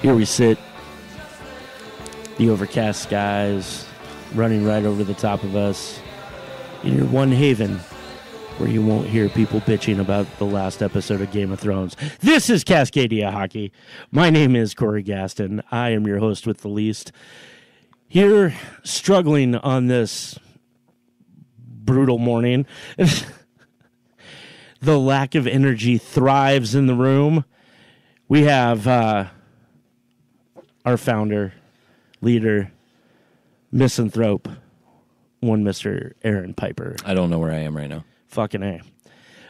Here we sit, the overcast skies running right over the top of us, in your one haven where you won't hear people bitching about the last episode of Game of Thrones. This is Cascadia Hockey. My name is Corey Gaston. I am your host with the least. Here, struggling on this brutal morning. The lack of energy thrives in the room. We have our founder, leader, misanthrope, one Mr. Aaron Piper. I don't know where I am right now. Fucking A.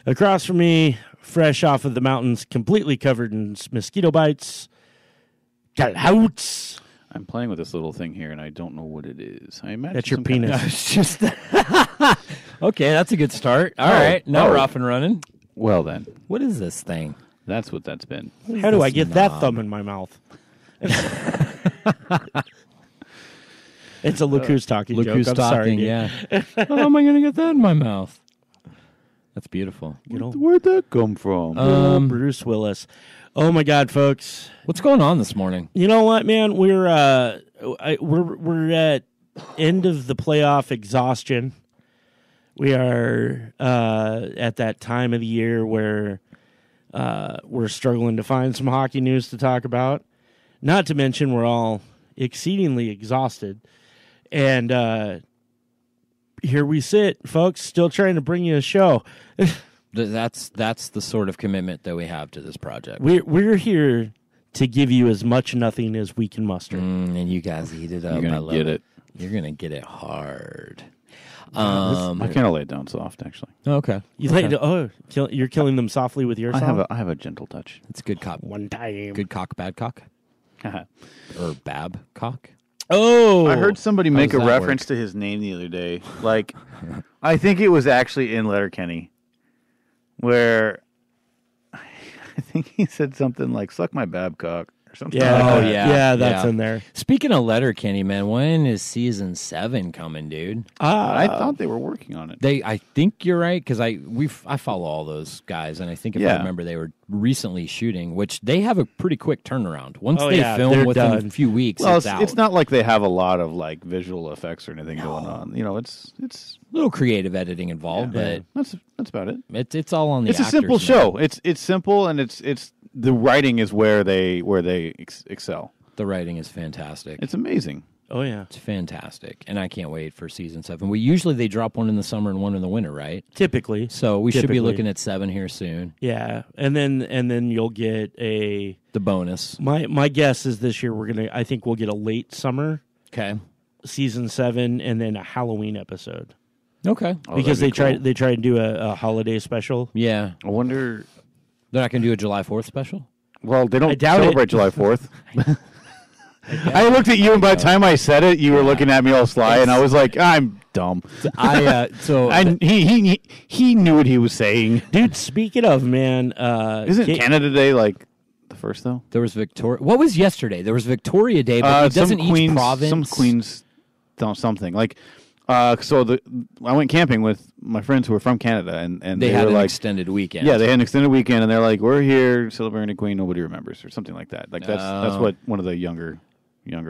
Across from me, fresh off of the mountains, completely covered in mosquito bites, got houts. I'm playing with this little thing here, and I don't know what it is. I imagine That's your penis. It's just okay, that's a good start. All right, now we're off and running. Well, then. What is this thing? That's what that's been. How do I get that thumb in my mouth? It's a look who's talking Look joke. who's I'm talking, sorry, dude. yeah. How am I going to get that in my mouth? That's beautiful. Where'd that come from? Bruce Willis. Oh my God, folks! What's going on this morning? You know what, man? We're at end of the playoff exhaustion. We are at that time of the year where we're struggling to find some hockey news to talk about. Not to mention, we're all exceedingly exhausted. And here we sit, folks, still trying to bring you a show. That's the sort of commitment that we have to this project. We're here to give you as much nothing as we can muster. And you guys eat it up. You're going to get it. You're going to get it hard. I kind of lay it down soft, actually. Okay. You're killing them softly with your song? I have a gentle touch. It's good cock. One time. Good cock, bad cock? Or bab cock? Oh! I heard somebody make a does that reference to his name the other day. Like, I think it was actually in Letterkenny, where I think he said something like, suck my Babcock, or something. Yeah, Oh, yeah. Yeah, that's Yeah. in there. Speaking of Letterkenny, man, when is season 7 coming, dude? I thought they were working on it. I think you're right, because I follow all those guys, and I think if I Yeah. remember, they were recently shooting, which they have a pretty quick turnaround. Once Oh, they yeah, film they're within done. a few weeks, Well, it's out. it's not like they have a lot of like visual effects or anything going on. You know, it's a little creative editing involved, that's about it. but it's all on the It's a actors simple now. show. It's simple, and it's the writing is where they excel. The writing is fantastic. It's amazing. Oh, yeah. It's fantastic, and I can't wait for season 7. Usually they drop one in the summer and one in the winter, right? Typically. So we should be Typically. looking at 7 here soon. Yeah. And then you'll get The bonus. my guess is this year I think we'll get a late summer Okay. season 7 and then a Halloween episode. Okay. Because that'd be they try to do a holiday special. Yeah. I wonder. They're not going to do a July 4th special? Well, they I don't doubt celebrate it. July 4th. I looked at you, and by the time I said it, you were looking at me all sly, and I was like, "I'm dumb." He knew what he was saying. Dude, speaking of, man, Isn't Canada Day like the first though? There was Victoria. What was yesterday? There was Victoria Day, but it doesn't each province. Some queens, something like. I went camping with my friends who were from Canada, and they had were an like, extended weekend. yeah, they had an extended weekend, and they're like, "We're here celebrating a queen nobody remembers," or something like that. Like that's what one of the younger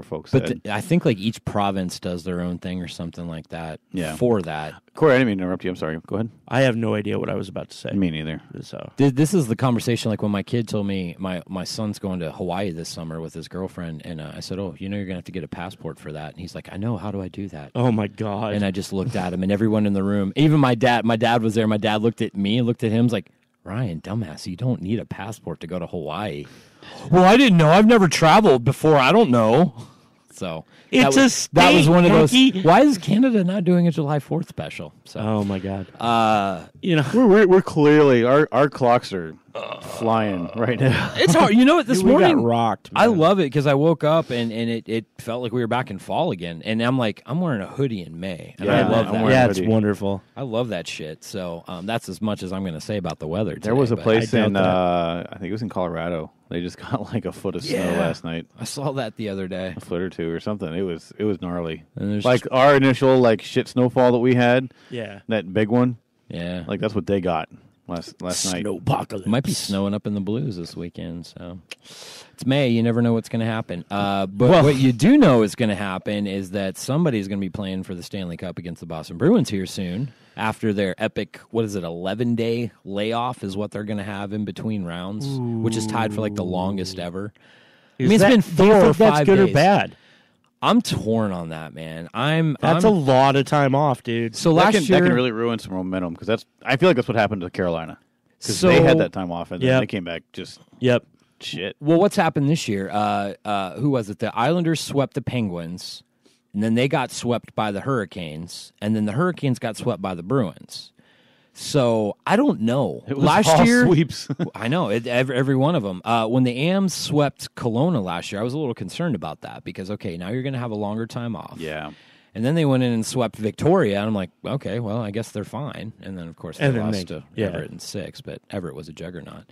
folks But said. I think like each province does their own thing or something like that. Yeah. For that. Corey, I didn't mean to interrupt you. I'm sorry. Go ahead. I have no idea what I was about to say. Me neither. So This is the conversation like when my kid told me my son's going to Hawaii this summer with his girlfriend, and I said, "Oh, you're going to have to get a passport for that." And he's like, "I know. How do I do that?" oh my God. And I just looked at him, and everyone in the room, even my dad was there. My dad looked at me and looked at him, was like, "Ryan, dumbass, you don't need a passport to go to Hawaii." Well, I didn't know. I've never traveled before. I don't know. So It's that a was, that was state, one of those. Hanky. Why is Canada not doing a July 4th special? So oh my God. you know, We're clearly our clocks are flying right now. it's hard. You know what? This Dude, we morning got rocked. I man. love it because I woke up and it felt like we were back in fall again. And I'm like, I'm wearing a hoodie in May. And I Yeah, love I'm that. wearing Yeah, a it's hoodie. wonderful. I love that shit. So that's as much as I'm going to say about the weather today. There was a but place I in doubt I think it was in Colorado. They just got like a foot of snow Yeah. last night, I saw that the other day. a foot or two or something. It was gnarly. And there's Like our initial like shit snowfall that we had, Yeah. that big one. Yeah. Like that's what they got. last night. Snowpocalypse. It might be snowing up in the Blues this weekend, so it's May. You never know what's going to happen. But what you do know is going to happen is that somebody's going to be playing for the Stanley Cup against the Boston Bruins here soon after their epic, 11-day layoff is what they're going to have in between rounds, which is tied for like the longest ever. I mean, it's been 4 or 5 that's good days. or bad? I'm torn on that, man. That's a lot of time off, dude. So That last year, can really ruin some momentum because I feel like that's what happened to Carolina because they had that time off and then they came back just shit. Well, what's happened this year? Who was it? The Islanders swept the Penguins, and then they got swept by the Hurricanes, and then the Hurricanes got swept by the Bruins. So I don't know. It was last all year, sweeps. I know every one of them. When the Ams swept Kelowna last year, I was a little concerned about that because now you're going to have a longer time off. Yeah. And then they went in and swept Victoria, and I'm like, okay, well, I guess they're fine. And then of course they lost to Everett in 6, but Everett was a juggernaut.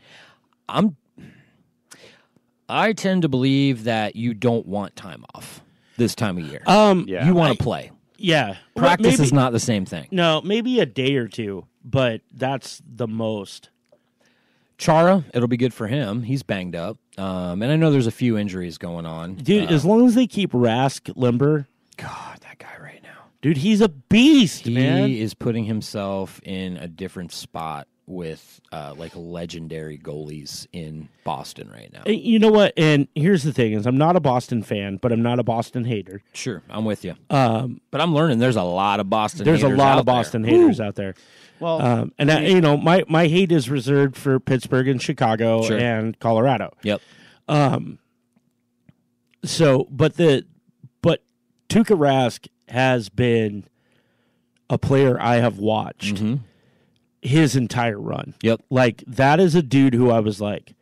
I tend to believe that you don't want time off this time of year. You want to play. Yeah. Practice is not the same thing. No, maybe a day or two, but that's the most. Chara, it'll be good for him. He's banged up. And I know there's a few injuries going on. Dude, as long as they keep Rask limber. God, that guy right now. Dude, he's a beast, man. He is putting himself in a different spot with like legendary goalies in Boston right now. You know what? And here's the thing: is I'm not a Boston fan, but I'm not a Boston hater. Sure, I'm with you. But I'm learning there's a lot of Boston. Haters haters out there. Well, my hate is reserved for Pittsburgh and Chicago and Colorado. Yep. But Tuukka Rask has been a player I have watched his entire run. Yep. Like, that is a dude who I was like,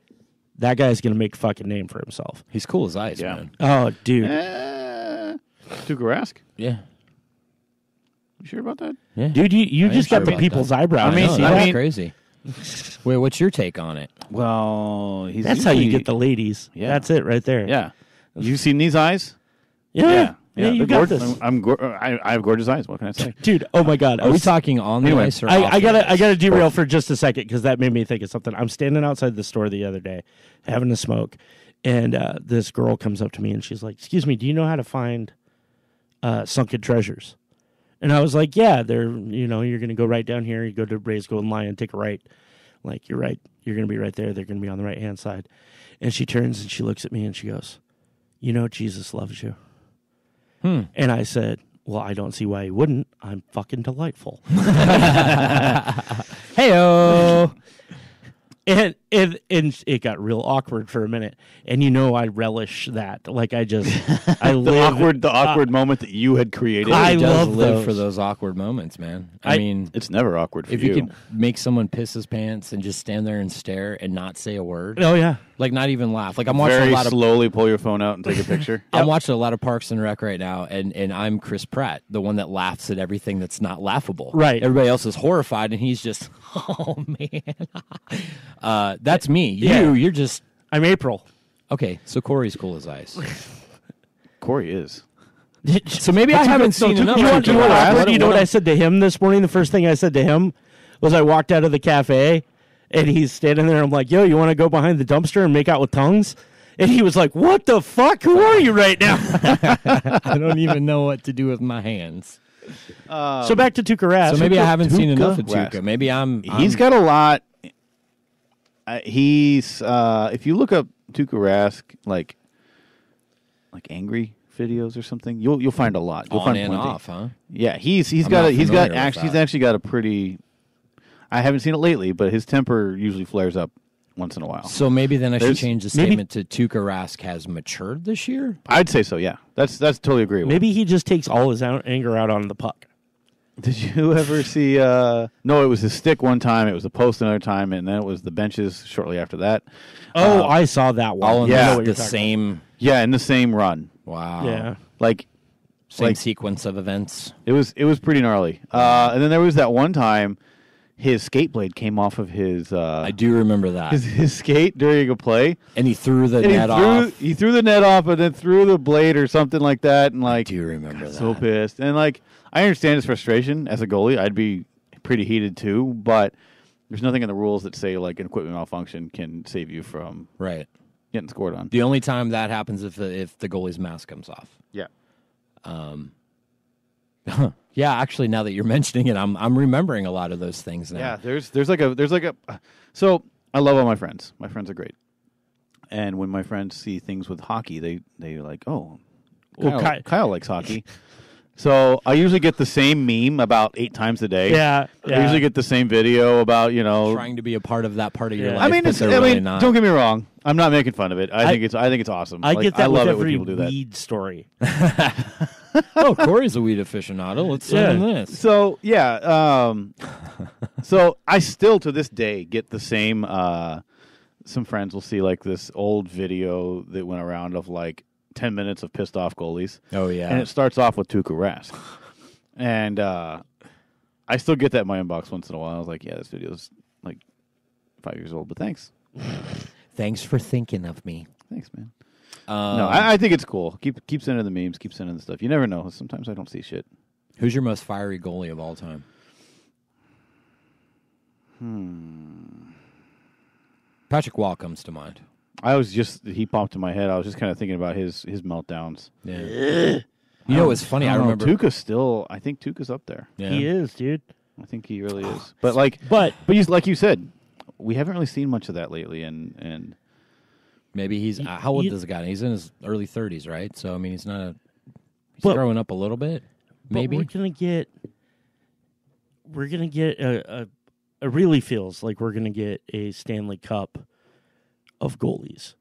that guy's going to make a fucking name for himself. He's cool as ice, man. Oh, dude. Tuukka Rask? Yeah. You sure about that? Yeah. Dude, you just got the people's eyebrows. That's crazy. Wait, what's your take on it? Well, that's how you get the ladies. Yeah. That's it right there. Yeah. You seen these eyes? Yeah, you they're got gorgeous. this. I have gorgeous eyes. What can I say? Dude, oh my God. Are we talking on the ice or off I the ice? gotta derail for just a second because that made me think of something. I'm standing outside the store the other day having a smoke, and this girl comes up to me and she's like, "Excuse me, do you know how to find sunken treasures?" And I was like, "Yeah, you're going to go right down here. You go to Ray's Golden Lion, take a right. Like, you're right. You're going to be right there. They're going to be on the right-hand side." And she turns and she looks at me and she goes, "You know Jesus loves you." And I said, "Well, I don't see why he wouldn't. I'm fucking delightful." Hey-o. And it got real awkward for a minute. And I relish that. Like, I live the awkward moment that you had created. I He does love live those. for those awkward moments, man. I mean, It's never awkward for if you could make someone piss his pants and just stand there and stare and not say a word, Oh, yeah. like not even laugh. Like I'm watching Very a lot of slowly pull your phone out and take a picture. I'm watching a lot of Parks and Rec right now, and I'm Chris Pratt, the one that laughs at everything that's not laughable. Right. Everybody else is horrified, and he's just, oh man. That's me. Yeah. You're just I'm April. okay. So Corey's cool as ice. Corey is. So maybe I haven't seen enough. You know What- what I said to him this morning? The first thing I said to him was I walked out of the cafe, and he's standing there. I'm like, "Yo, you want to go behind the dumpster and make out with tongues?" And he was like, "What the fuck? Who are you right now?" I don't even know what to do with my hands. So back to Tuukka Rask. So maybe I haven't seen Tuukka enough of Rask. Tuukka. Maybe He's got a lot. He's if you look up Tuukka Rask like angry videos or something, you'll find a lot. You'll on find and plenty. off, huh? Yeah, he's not got familiar with actually got a pretty. I haven't seen it lately, but his temper usually flares up once in a while. So maybe then I should There's- change the statement to Tuukka Rask has matured this year. I'd say so. Yeah, that's totally agreeable. Maybe he just takes all his anger out on the puck. Did you ever see? No, it was his stick one time. It was the post another time, and then it was the benches shortly after that. Oh, I saw that one. All in Yeah. I know the what you're talking same. Yeah, in the same run. Wow. about. Yeah. Like Same like- sequence of events. it was pretty gnarly. And then there was that one time his skate blade came off of his I do remember that. his skate during a play. And he threw the And net off. he threw the net off and then threw the blade or something like that, and I like do remember that. so pissed. And like I understand his frustration as a goalie. I'd be pretty heated too, but There's nothing in the rules that say like an equipment malfunction can save you from Right. getting scored on. The only time that happens if the goalie's mask comes off. Yeah. Yeah, actually, now that you're mentioning it, I'm remembering a lot of those things now. Yeah, there's like a so I love all my friends. My friends are great. And when my friends see things with hockey, they're like, "Oh, Kyle likes hockey." So I usually get the same meme about 8 times a day. Yeah. I usually get the same video about Trying to be a part of that part of your life. I mean, but they're really not. don't get me wrong. I'm not making fun of it. I think it's awesome. I get that I love with it when every people do that. weed story. Oh, Corey's a weed aficionado. Let's send him this. So yeah, so I still to this day get the same. Some friends will see like this old video that went around of like 10 minutes of pissed off goalies. Oh yeah, and it starts off with Tuukka Rask, and I still get that in my inbox once in a while. I was like, yeah, this video's like 5 years old, but thanks. Thanks for thinking of me. Thanks, man. No, I think it's cool. Keep sending the memes. Keep sending the stuff. You never know. Sometimes I don't see shit. Who's your most fiery goalie of all time? Patrick Wall comes to mind. He popped in my head. I was just kind of thinking about his meltdowns. Yeah. You know what's funny? I remember I think Tuukka's up there. Yeah. He is, dude. I think he really is. But like you said, we haven't really seen much of that lately, and maybe he's how old is the guy? He's in his early 30s, right? So I mean, he's growing up a little bit. Maybe we're gonna get a it really feels like we're gonna get a Stanley Cup of goalies.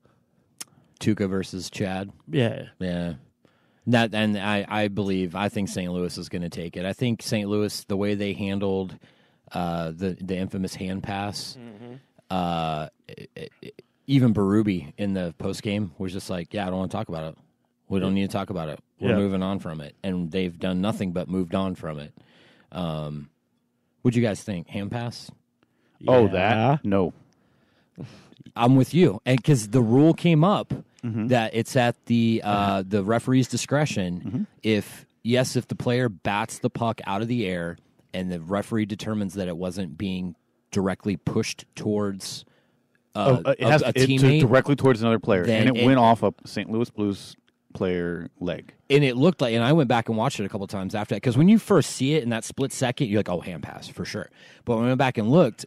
Tuukka versus Chad. Yeah. I think St. Louis is going to take it. I think St. Louis, the way they handled the infamous hand pass, even Berube in the post game was just like, yeah, I don't want to talk about it. We don't need to talk about it. We're moving on from it, and they've done nothing but moved on from it. What'd you guys think? Hand pass? Oh, that? No. I'm with you, and because the rule came up that it's at the referee's discretion. If the player bats the puck out of the air, and the referee determines that it wasn't being directly pushed towards a teammate, directly towards another player, then and it went off a St. Louis Blues player leg. And it looked like, and I went back and watched it a couple times after that, because when you first see it in that split second, you're like, oh, hand pass for sure. But when I went back and looked,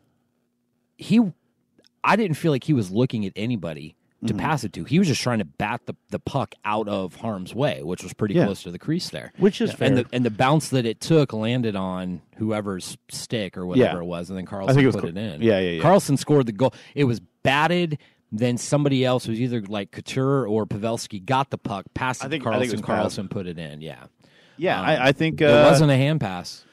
I didn't feel like he was looking at anybody to pass it to. He was just trying to bat the puck out of harm's way, which was pretty close to the crease there. Which is fair. And the bounce that it took landed on whoever's stick or whatever it was, and then Carlson put it in. Yeah. Carlson scored the goal. It was batted. Then somebody else, was either like Couture or Pavelski, got the puck, passed it to Carlson. Carlson put it in. Yeah. I think it wasn't a hand pass.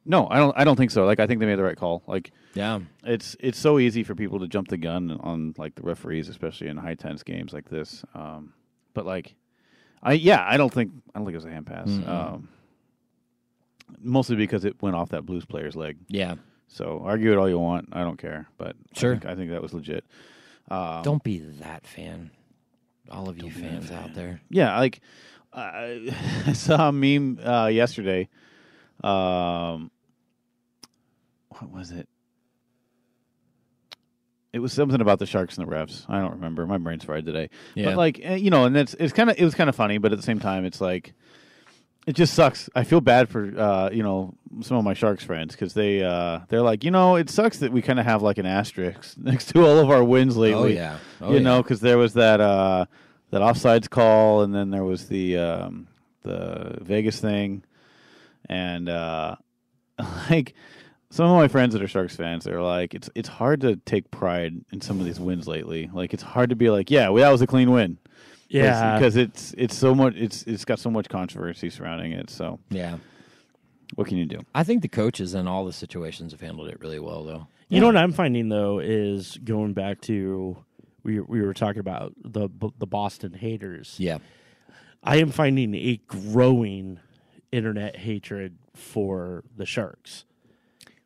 No, I don't think so. Like, I think they made the right call. Like, yeah, it's so easy for people to jump the gun on like the referees, especially in high tense games like this. But like, I don't think it was a hand pass. Mostly because it went off that Blues player's leg. Yeah. So argue it all you want. I don't care. But sure, I think that was legit. Don't be that fan. All of you fans out there. Yeah, like I saw a meme yesterday. What was it? It was something about the Sharks and the refs. I don't remember. My brain's fried today. Yeah. But like, and it was kind of funny, but at the same time, it's like, it just sucks. I feel bad for some of my Sharks friends, because they're like, it sucks that we kind of have like an asterisk next to all of our wins lately. Oh yeah. Because there was that offsides call, and then there was the Vegas thing. And like, some of my friends that are Sharks fans, they're like, it's hard to take pride in some of these wins lately. Like, it's hard to be like, that was a clean win. Yeah, because it's so much. It's got so much controversy surrounding it. So yeah, what can you do? I think the coaches in all the situations have handled it really well, though. You know what I'm finding though is going back to we were talking about the Boston haters. Yeah, I am finding a growing internet hatred for the Sharks.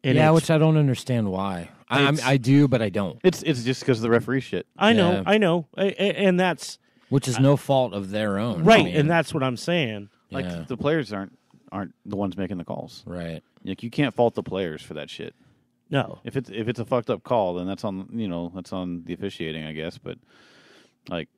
And which I don't understand why. I do, but I don't. It's just because of the referee shit. I know, and that's which is no fault of their own, right? And that's what I'm saying. Like the players aren't the ones making the calls, right? Like, you can't fault the players for that shit. No. If it's a fucked up call, then that's on the officiating, I guess. But like,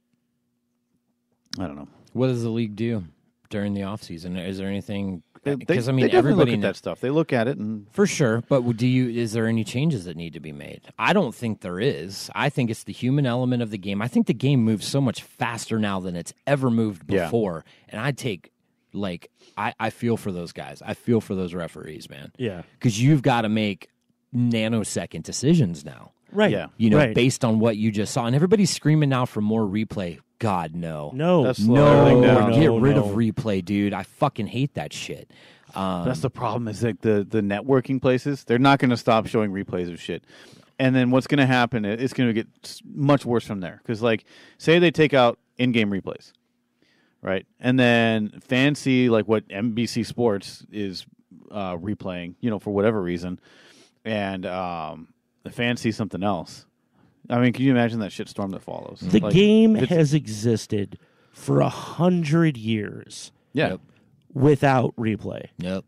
I don't know. What does the league do during the off season? Is there anything? Because I mean, they everybody look at that stuff. They look at it and for sure. But is there any changes that need to be made? I don't think there is. I think it's the human element of the game. I think the game moves so much faster now than it's ever moved before. And I take I feel for those guys. I feel for those referees, man. Yeah. Because you've got to make nanosecond decisions now. Right. Yeah. Based on what you just saw. And everybody's screaming now for more replay. God, no. No. That's slowing down. Get rid of replay, dude. I fucking hate that shit. That's the problem. Is like the networking places, they're not going to stop showing replays of shit. And then what's going to happen? It's going to get much worse from there. Because like, say they take out in-game replays, right? And then fans see like what NBC Sports is replaying, for whatever reason, and the fans see something else. I mean, can you imagine that shitstorm that follows? The game has existed for 100 years. Yeah. Yep. Without replay. Yep.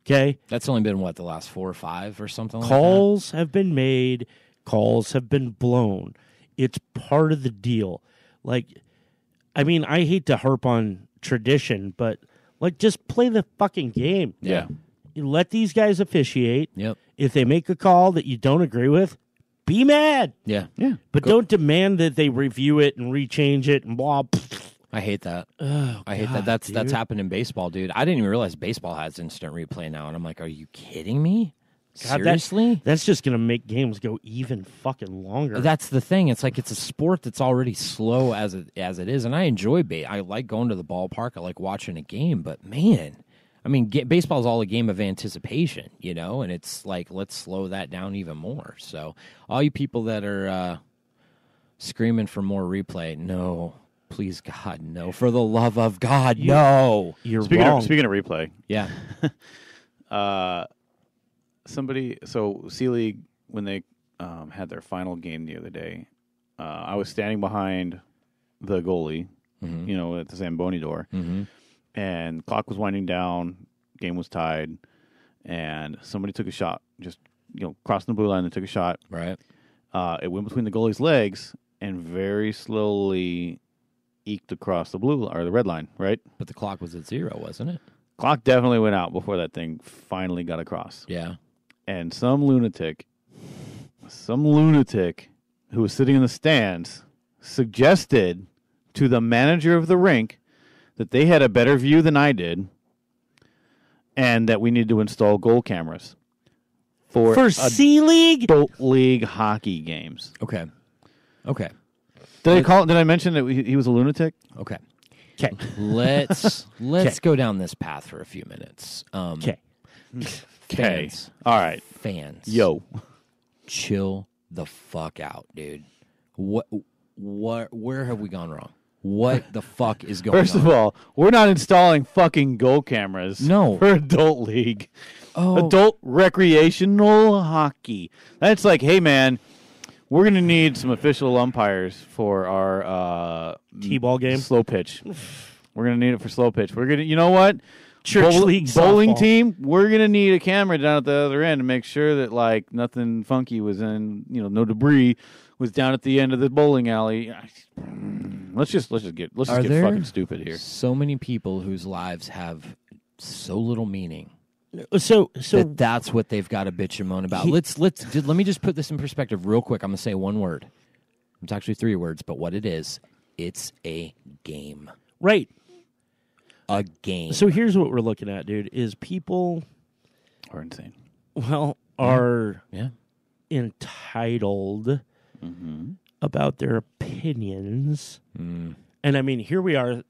Okay? That's only been, the last 4 or 5 or something Calls have been made. Calls have been blown. It's part of the deal. Like, I mean, I hate to harp on tradition, but, just play the fucking game. Yeah. You let these guys officiate. Yep. If they make a call that you don't agree with, be mad. Yeah. Yeah. But don't demand that they review it and rechange it and blah. I hate that. Oh, I hate that. That's happened in baseball, dude. I didn't even realize baseball has instant replay now, and I'm like, are you kidding me? Seriously? That's just going to make games go even fucking longer. That's the thing. It's like it's a sport that's already slow as it is, and I enjoy I like going to the ballpark. I like watching a game, but man, I mean, baseball is all a game of anticipation, and it's like, let's slow that down even more. So all you people that are screaming for more replay, no. Please, God, no. For the love of God, no. You're Speaking wrong. Speaking of replay, Yeah. C League, when they had their final game the other day, I was standing behind the goalie, at the Zamboni door, and clock was winding down, game was tied, and somebody took a shot, just crossing the blue line, they took a shot. Right. It went between the goalie's legs and very slowly eked across the the red line, right? But the clock was at 0, wasn't it? Clock definitely went out before that thing finally got across. Yeah. And some lunatic who was sitting in the stands suggested to the manager of the rink that they had a better view than I did and that we need to install goal cameras for C League? adult league hockey games. Okay. Did I mention that he was a lunatic? Okay. Okay. Let's go down this path for a few minutes. Okay. Fans. All right. Fans. Yo. Chill the fuck out, dude. Where have we gone wrong? What the fuck is going on? First of all, we're not installing fucking goal cameras for adult league. Oh. Adult recreational hockey. That's like, hey, man, we're going to need some official umpires for our T-ball game? Slow pitch. We're going to need it for slow pitch. We're going to, you know what? Church league bowling softball. team, we're going to need a camera down at the other end to make sure that, like, nothing funky was in, no debris was down at the end of the bowling alley. Let's just get fucking stupid here. So many people whose lives have so little meaning. So That's what they've got to bitch and moan about. Let me just put this in perspective real quick. I'm going to say one word. It's actually 3 words, but what it is, it's a game. right. A game. So here's what we're looking at, dude, is people Are insane. are Yeah. entitled about their opinions. And I mean, here we are,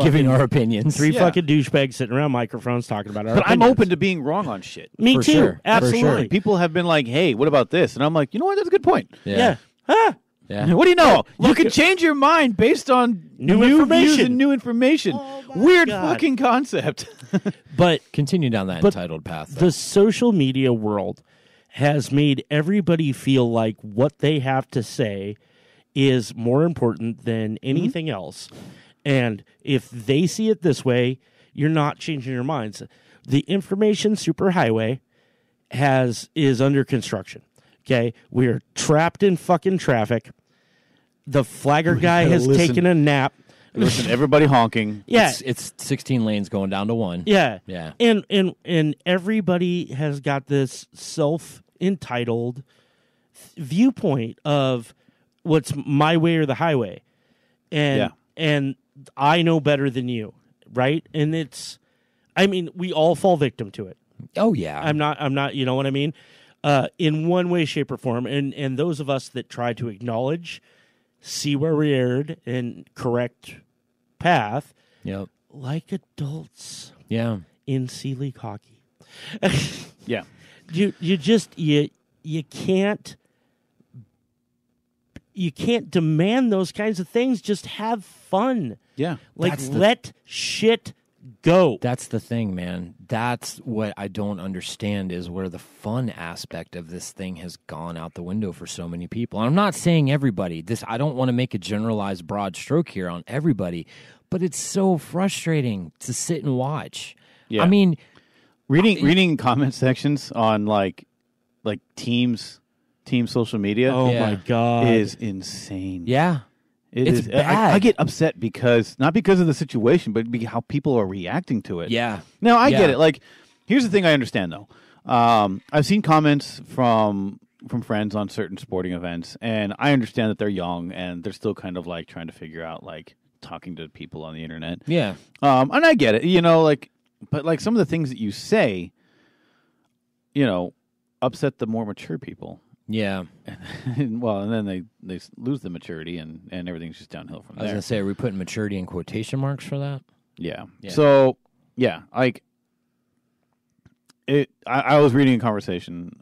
Giving our opinions. Three fucking douchebags sitting around microphones talking about our But I'm opinions. open to being wrong on shit. Me For too. sure. Absolutely. For sure. People have been like, hey, what about this? And I'm like, you know what? That's a good point. Yeah. Ah, Yeah. What do you know? You can change your mind based on New views information. and new information. Oh, my Weird God. fucking concept. but Continue down that entitled path. though. the social media world has made everybody feel like what they have to say is more important than anything else. And if they see it this way, you're not changing your minds. The information superhighway is under construction. Okay, we are trapped in fucking traffic. The flagger guy has taken a nap. Listen, everybody honking. Yeah, It's 16 lanes going down to 1. yeah, Yeah. And everybody has got this self-entitled viewpoint of what's my way or the highway, and I know better than you, right? And we all fall victim to it. Oh, yeah. I'm not, you know what I mean? In one way, shape, or form. And those of us that try to acknowledge, see where we erred, and correct path, Yep. like adults Yeah. in C-League hockey. Yeah. You can't demand those kinds of things. Just have fun. Yeah. Like, let shit go. That's the thing, man. That's what I don't understand is where the fun aspect of this thing has gone out the window for so many people. And I'm not saying everybody. I don't want to make a generalized broad stroke here on everybody, but it's so frustrating to sit and watch. Yeah. I mean, reading comment sections on like team social media Oh Yeah. my God. is insane. yeah. It's is. bad. I get upset not because of the situation, but how people are reacting to it. Yeah. Now I Yeah. get it. Like, here's the thing I understand though. I've seen comments from friends on certain sporting events, and I understand that they're young and they're still kind of like trying to figure out like talking to people on the internet. Yeah. And I get it, but like some of the things that you say, upset the more mature people. Yeah. And then they lose the maturity and everything's just downhill from I was there. going to say, are we putting maturity in quotation marks for that? Yeah. Yeah. So, yeah, like I was reading a conversation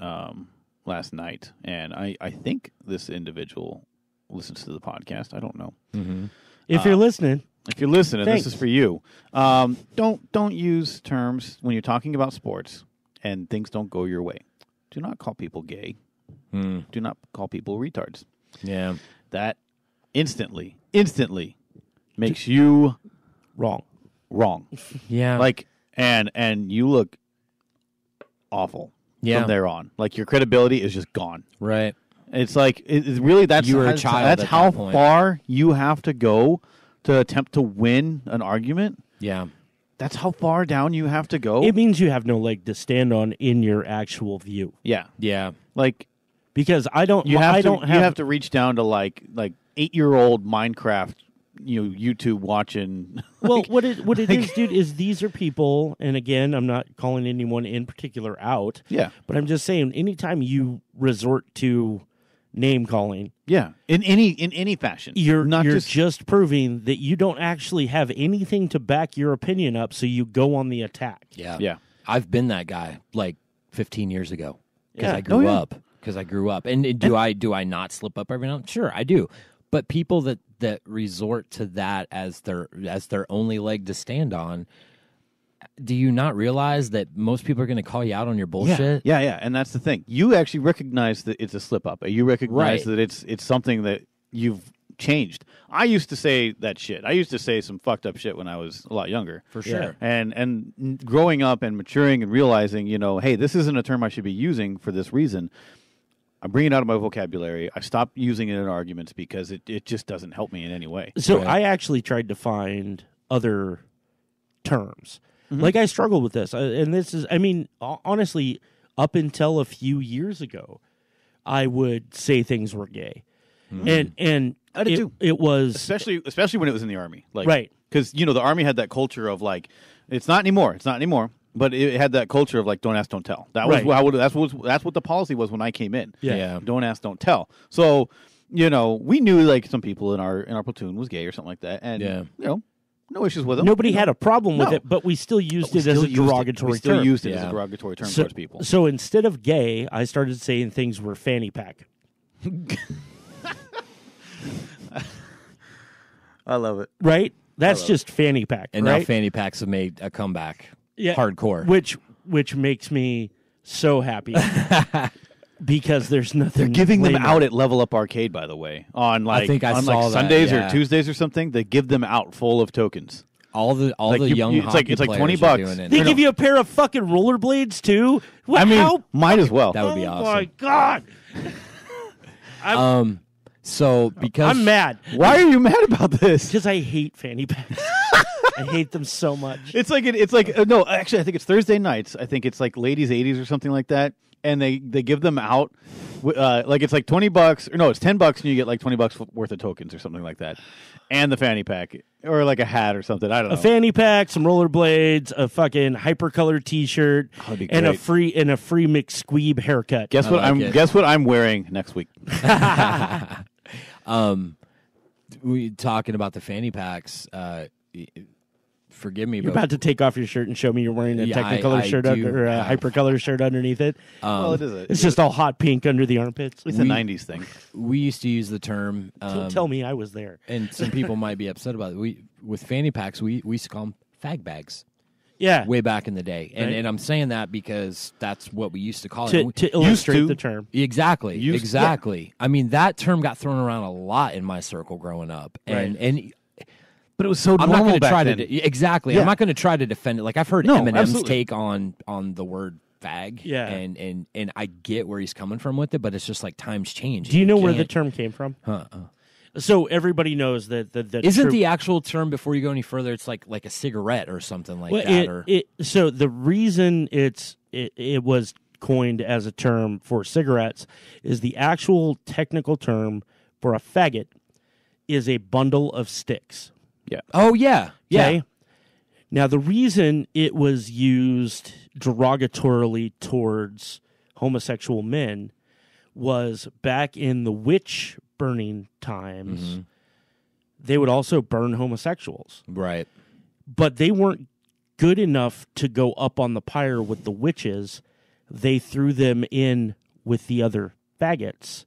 last night, and I think this individual listens to the podcast. I don't know. Mm-hmm. If you're listening, If you're listening, Thanks. this is for you. Don't use terms when you're talking about sports and things don't go your way. Do not call people gay. Do not call people retards. Yeah. That instantly makes you wrong. wrong. Yeah. Like and you look awful Yeah. from there on. Like your credibility is just gone. right. It's like it's really that's You were a child That's at how that point. far you have to go to attempt to win an argument. Yeah. That's how far down you have to go. It means you have no leg to stand on in your actual view. Yeah, Yeah. like Because I don't. you have I to. don't You have to reach down to like 8-year-old Minecraft. YouTube watching. Well, what it is, dude, is these are people, and again, I'm not calling anyone in particular out. Yeah, But I'm just saying, anytime you resort to name calling, yeah. In any fashion, you're not just proving that you don't actually have anything to back your opinion up, so you go on the attack. Yeah. Yeah. I've been that guy like 15 years ago because Yeah. I grew Oh, yeah. up. Because I grew up. And do I not slip up every now and then? Sure, I do. But people that resort to that as their only leg to stand on, do you not realize that most people are going to call you out on your bullshit? Yeah, and that's the thing. You actually recognize that it's a slip up. You recognize Right. that it's something that you've changed. I used to say that shit. I used to say some fucked up shit when I was a lot younger. For sure. And growing up and maturing and realizing, hey, this isn't a term I should be using for this reason. I'm bringing it out of my vocabulary. I stopped using it in arguments because it just doesn't help me in any way. So Right. I actually tried to find other terms. Mm-hmm. Like I struggled with this, and this is, I mean, honestly, up until a few years ago, I would say things were gay, and I did too. It was Especially when it was in the Army. Like, right. Because, the Army had that culture of like, it's not anymore. But it had that culture of like, don't ask, don't tell. That was Right. that's what the policy was when I came in. Yeah. Don't ask, don't tell. So, we knew like some people in our platoon was gay or something like that, and no issues with them. Nobody had a problem with No. it, but we still used We it as still a used it. derogatory We still term. used it as Yeah. a derogatory term so, towards people. so instead of gay, I started saying things were fanny pack. I love it. Right? That's just fanny pack. And right? now fanny packs have made a comeback. Yeah. Hardcore. Which makes me so happy because there's nothing. They're giving them lamer. out at Level Up Arcade, by the way, on like think I on saw like that, Sundays yeah. or Tuesdays or something. They give them out full of tokens. all the young it's like hockey $20. players are doing it. They give you a pair of fucking rollerblades too. I mean, How? might as well. That would be awesome. Oh my god! So because I'm mad Why are you mad about this? because I hate fanny packs. I hate them so much. It's like no. Actually, I think it's Thursday nights. I think it's like ladies' 80s or something like that, and they give them out. Like it's like $20 or no, it's $10 and you get like $20 worth of tokens or something like that, and the fanny pack or like a hat or something. I don't know. A fanny pack, some rollerblades, a fucking hypercolor T-shirt, That'd be and a great. free McSqueeb haircut. Guess what? Guess what I'm wearing next week. we talking about the fanny packs. Forgive me, You're but about to take off your shirt and show me you're wearing a Yeah, Technicolor I shirt do under a have- hypercolor shirt underneath it. Well, it is. It's just all hot pink under the armpits. It's a '90s thing. we used to use the term. Don't tell me I was there. And some people might be upset about it. With fanny packs, we used to call them fag bags Yeah, way back in the day, and Right. I'm saying that because that's what we used to call to it. illustrate to. the term. Exactly, Used- exactly. I mean, that term got thrown around a lot in my circle growing up, and Right. and But it was so I'm not normal going to back try then. to exactly. Yeah. I'm not going to try to defend it. Like I've heard No, Eminem's absolutely. take on the word fag, Yeah. and I get where he's coming from with it, but it's just like times change. Do you know where the can't- term came from? Huh. So everybody knows that the Isn't true- the actual term before you go any further? It's like a cigarette or something like Well, that. so the reason it was coined as a term for cigarettes is the actual technical term for a faggot is a bundle of sticks. Oh yeah, yeah. Okay? Now the reason it was used derogatorily towards homosexual men was back in the witch burning times. Mm-hmm. They would also burn homosexuals. Right. But they weren't good enough to go up on the pyre with the witches. They threw them in with the other faggots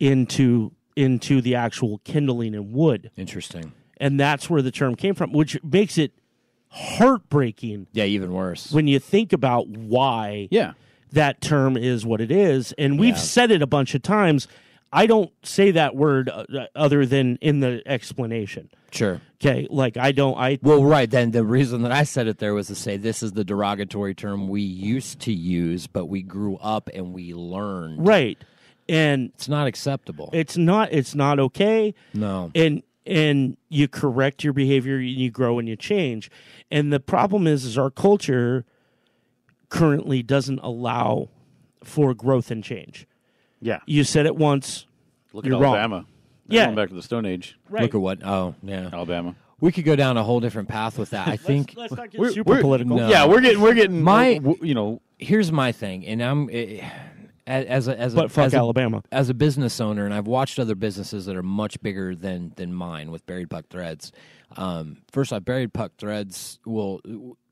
into the actual kindling and wood. Interesting. And that's where the term came from, which makes it heartbreaking Yeah, even worse. when you think about why Yeah. that term is what it is. And we've said it a bunch of times. I don't say that word other than in the explanation. Sure. Okay, like Well, right. Then the reason that I said it there was to say this is the derogatory term we used to use, but we grew up and we learned. right. And It's not acceptable. it's not okay. No. And you correct your behavior and you grow and you change. And the problem is our culture currently doesn't allow for growth and change. Yeah. You said it once. Look You're at wrong. Alabama. They're Yeah. Going back to the Stone Age. Right. Look at what. Oh, yeah. Alabama. We could go down a whole different path with that. I think. Let's not get super political. no. Yeah, we're getting My- you know. Here's my thing, and I'm as a But fuck as a- Alabama. as a business owner, and I've watched other businesses that are much bigger than mine with Buried Puck Threads. First off, Buried Puck Threads will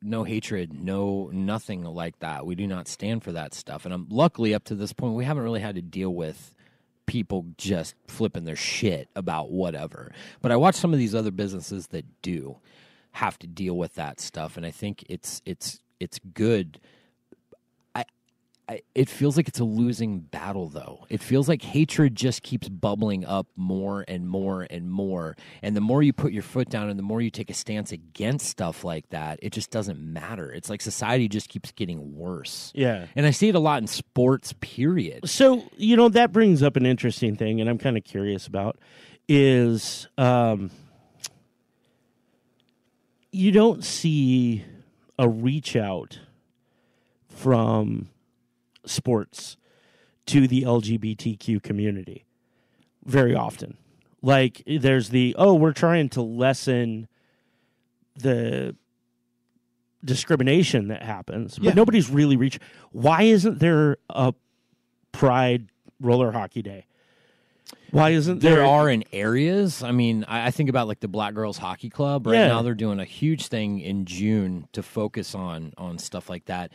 no hatred, no nothing like that. We do not stand for that stuff, and I'm luckily up to this point we haven't really had to deal with people just flipping their shit about whatever. But I watch some of these other businesses that do have to deal with that stuff, and I think it's good. It feels like it's a losing battle, though. It feels like hatred just keeps bubbling up more and more and more. And the more you put your foot down and the more you take a stance against stuff like that, it just doesn't matter. It's like society just keeps getting worse. Yeah. And I see it a lot in sports, period. So, that brings up an interesting thing, and I'm kind of curious about, is you don't see a reach out from sports to the LGBTQ community very often. Like, there's we're trying to lessen the discrimination that happens, but nobody's really reached. Why isn't there a Pride roller hockey day? Why isn't There are in areas. I mean, I think about like the Black Girls Hockey Club. Right Yeah. now they're doing a huge thing in June to focus on stuff like that.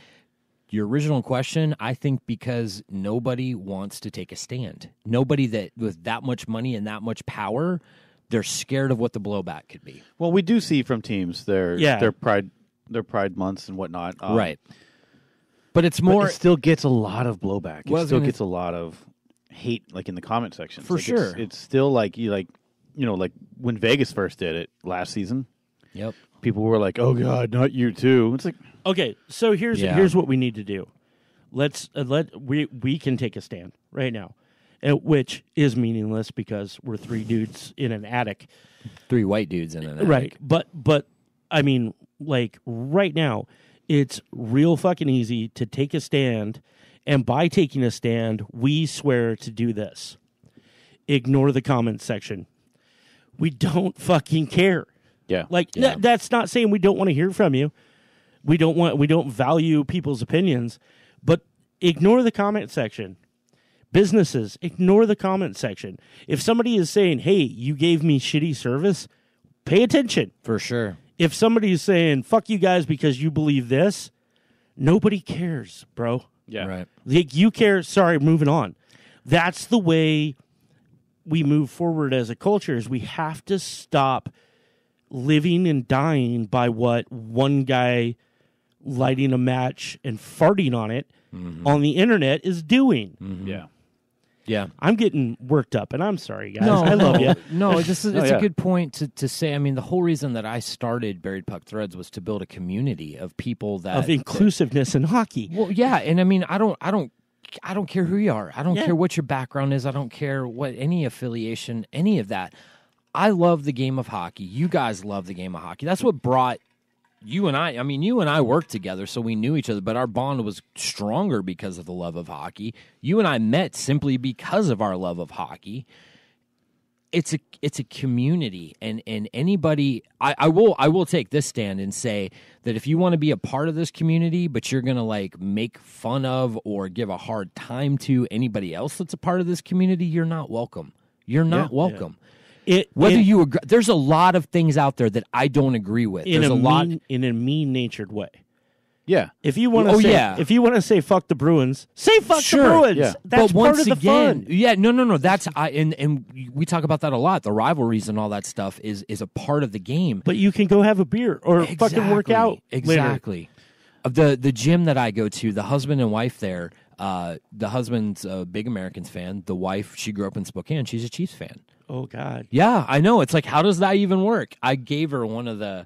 Your original question, I think because nobody wants to take a stand. Nobody that with that much money and that much power, they're scared of what the blowback could be. Well, we do see from teams their pride months and whatnot. Right. But it's But more it still gets a lot of blowback. Well, I It was still gonna- gets a lot of hate, like in the comment sections. For Like, sure. it's still like like when Vegas first did it last season. Yep. people were like, "Oh God, not you too." It's like, Okay, so here's what we need to do. We can take a stand right now, which is meaningless because we're three dudes in an attic. 3 white dudes in an attic. Right. But I mean, like right now, it's real fucking easy to take a stand, and by taking a stand, we swear to do this. Ignore the comment section. We don't fucking care. yeah, Like that's not saying we don't want to hear from you. We don't value people's opinions, but ignore the comment section. Businesses, ignore the comment section. If somebody is saying, "Hey, you gave me shitty service," pay attention. For sure. If somebody is saying, "Fuck you guys because you believe this," nobody cares, bro. yeah, Right. Like you care. Sorry, moving on. That's the way we move forward as a culture. Is we have to stop living and dying by what one guy lighting a match and farting on it on the internet is doing. yeah. Yeah. I'm getting worked up, and I'm sorry, guys. I love you. No, it's yeah. a good point to say. I mean, the whole reason that I started Buried Puck Threads was to build a community of people that Of inclusiveness in hockey. Well, yeah, and I mean, I don't care who you are. I don't Yeah. care what your background is. I don't care what any affiliation, any of that. I love the game of hockey. You guys love the game of hockey. That's what brought you and I mean, you and I worked together, so we knew each other, but our bond was stronger because of the love of hockey. You and I met simply because of our love of hockey. It's a community, and anybody, I will take this stand and say that if you want to be a part of this community, but you're gonna like make fun of or give a hard time to anybody else that's a part of this community, you're not welcome. You're not welcome. Whether you agree, there's a lot of things out there that I don't agree with. In There's a lot in a mean-natured way. Yeah. If you want to if you want to say fuck the Bruins, say fuck the Bruins. Yeah. That's but part once of the fun. Yeah, no. That's and we talk about that a lot. The rivalries and all that stuff is a part of the game. But you can go have a beer or fucking work out. Exactly. Of the gym that I go to, the husband and wife there. The husband's a big Americans fan. The wife, she grew up in Spokane. She's a Chiefs fan. Oh God. Yeah, I know. It's like, how does that even work? I gave her one of the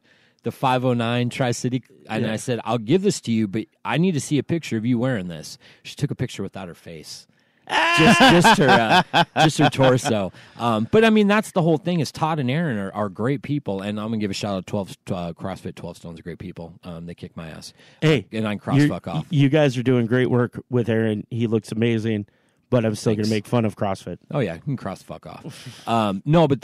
509 Tri-City, and I said, I'll give this to you, but I need to see a picture of you wearing this. She took a picture without her face. just her torso. But I mean, that's the whole thing. Is Todd and Aaron are great people, and I'm gonna give a shout out 12 CrossFit 12 Stones are great people. They kick my ass. Hey, and I cross fuck off. You guys are doing great work with Aaron. He looks amazing. But I'm still going to make fun of CrossFit. Oh yeah, you can cross fuck off. No, but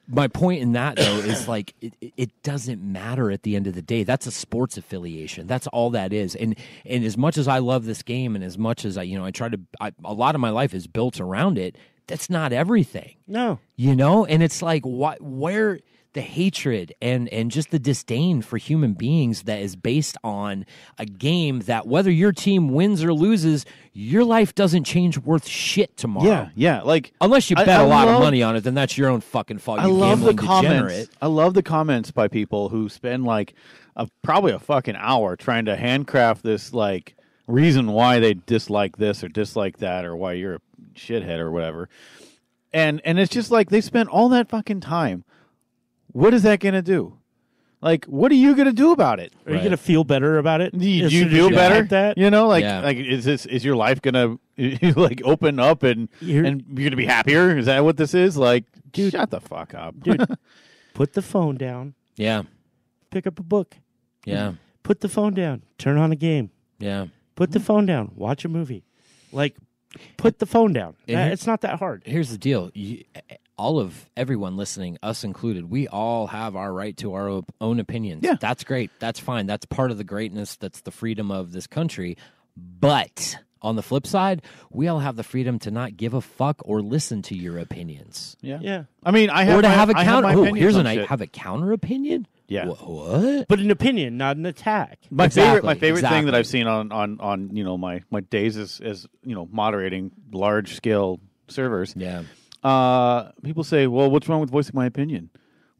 my point in that though is like it doesn't matter at the end of the day. That's a sports affiliation. That's all that is. And as much as I love this game, and as much as I try to, a lot of my life is built around it. That's not everything. No, and it's like where the hatred and just the disdain for human beings that is based on a game that whether your team wins or loses, your life doesn't change worth shit tomorrow. Yeah. Like unless you bet a lot of money on it, then that's your own fucking fault. I love the comments. I love the comments by people who spend like probably a fucking hour trying to handcraft this like reason why they dislike this or dislike that or why you're a shithead or whatever. And it's just like they spent all that fucking time. What is that going to do? Like, what are you going to do about it? Are you going to feel better about it? Do you feel better? Like that? Like is your life going to like open up and you're going to be happier? Is that what this is? Like, dude, shut the fuck up. Dude, put the phone down. Yeah. Pick up a book. Yeah. Put the phone down. Turn on a game. Yeah. Put the phone down. Watch a movie. Like, put the phone down. It's not that hard. Here's the deal. All of everyone listening, us included, we all have our right to our own opinions. Yeah. That's great. That's fine. That's part of the greatness. That's the freedom of this country. But on the flip side, we all have the freedom to not give a fuck or listen to your opinions. Yeah. I mean, I have or to have a I counter. have my opinions Here's on an shit. have a counter opinion. Yeah. What? But an opinion, not an attack. My favorite thing exactly. that I've seen on my days as moderating large scale servers. Yeah. People say, well, what's wrong with voicing my opinion?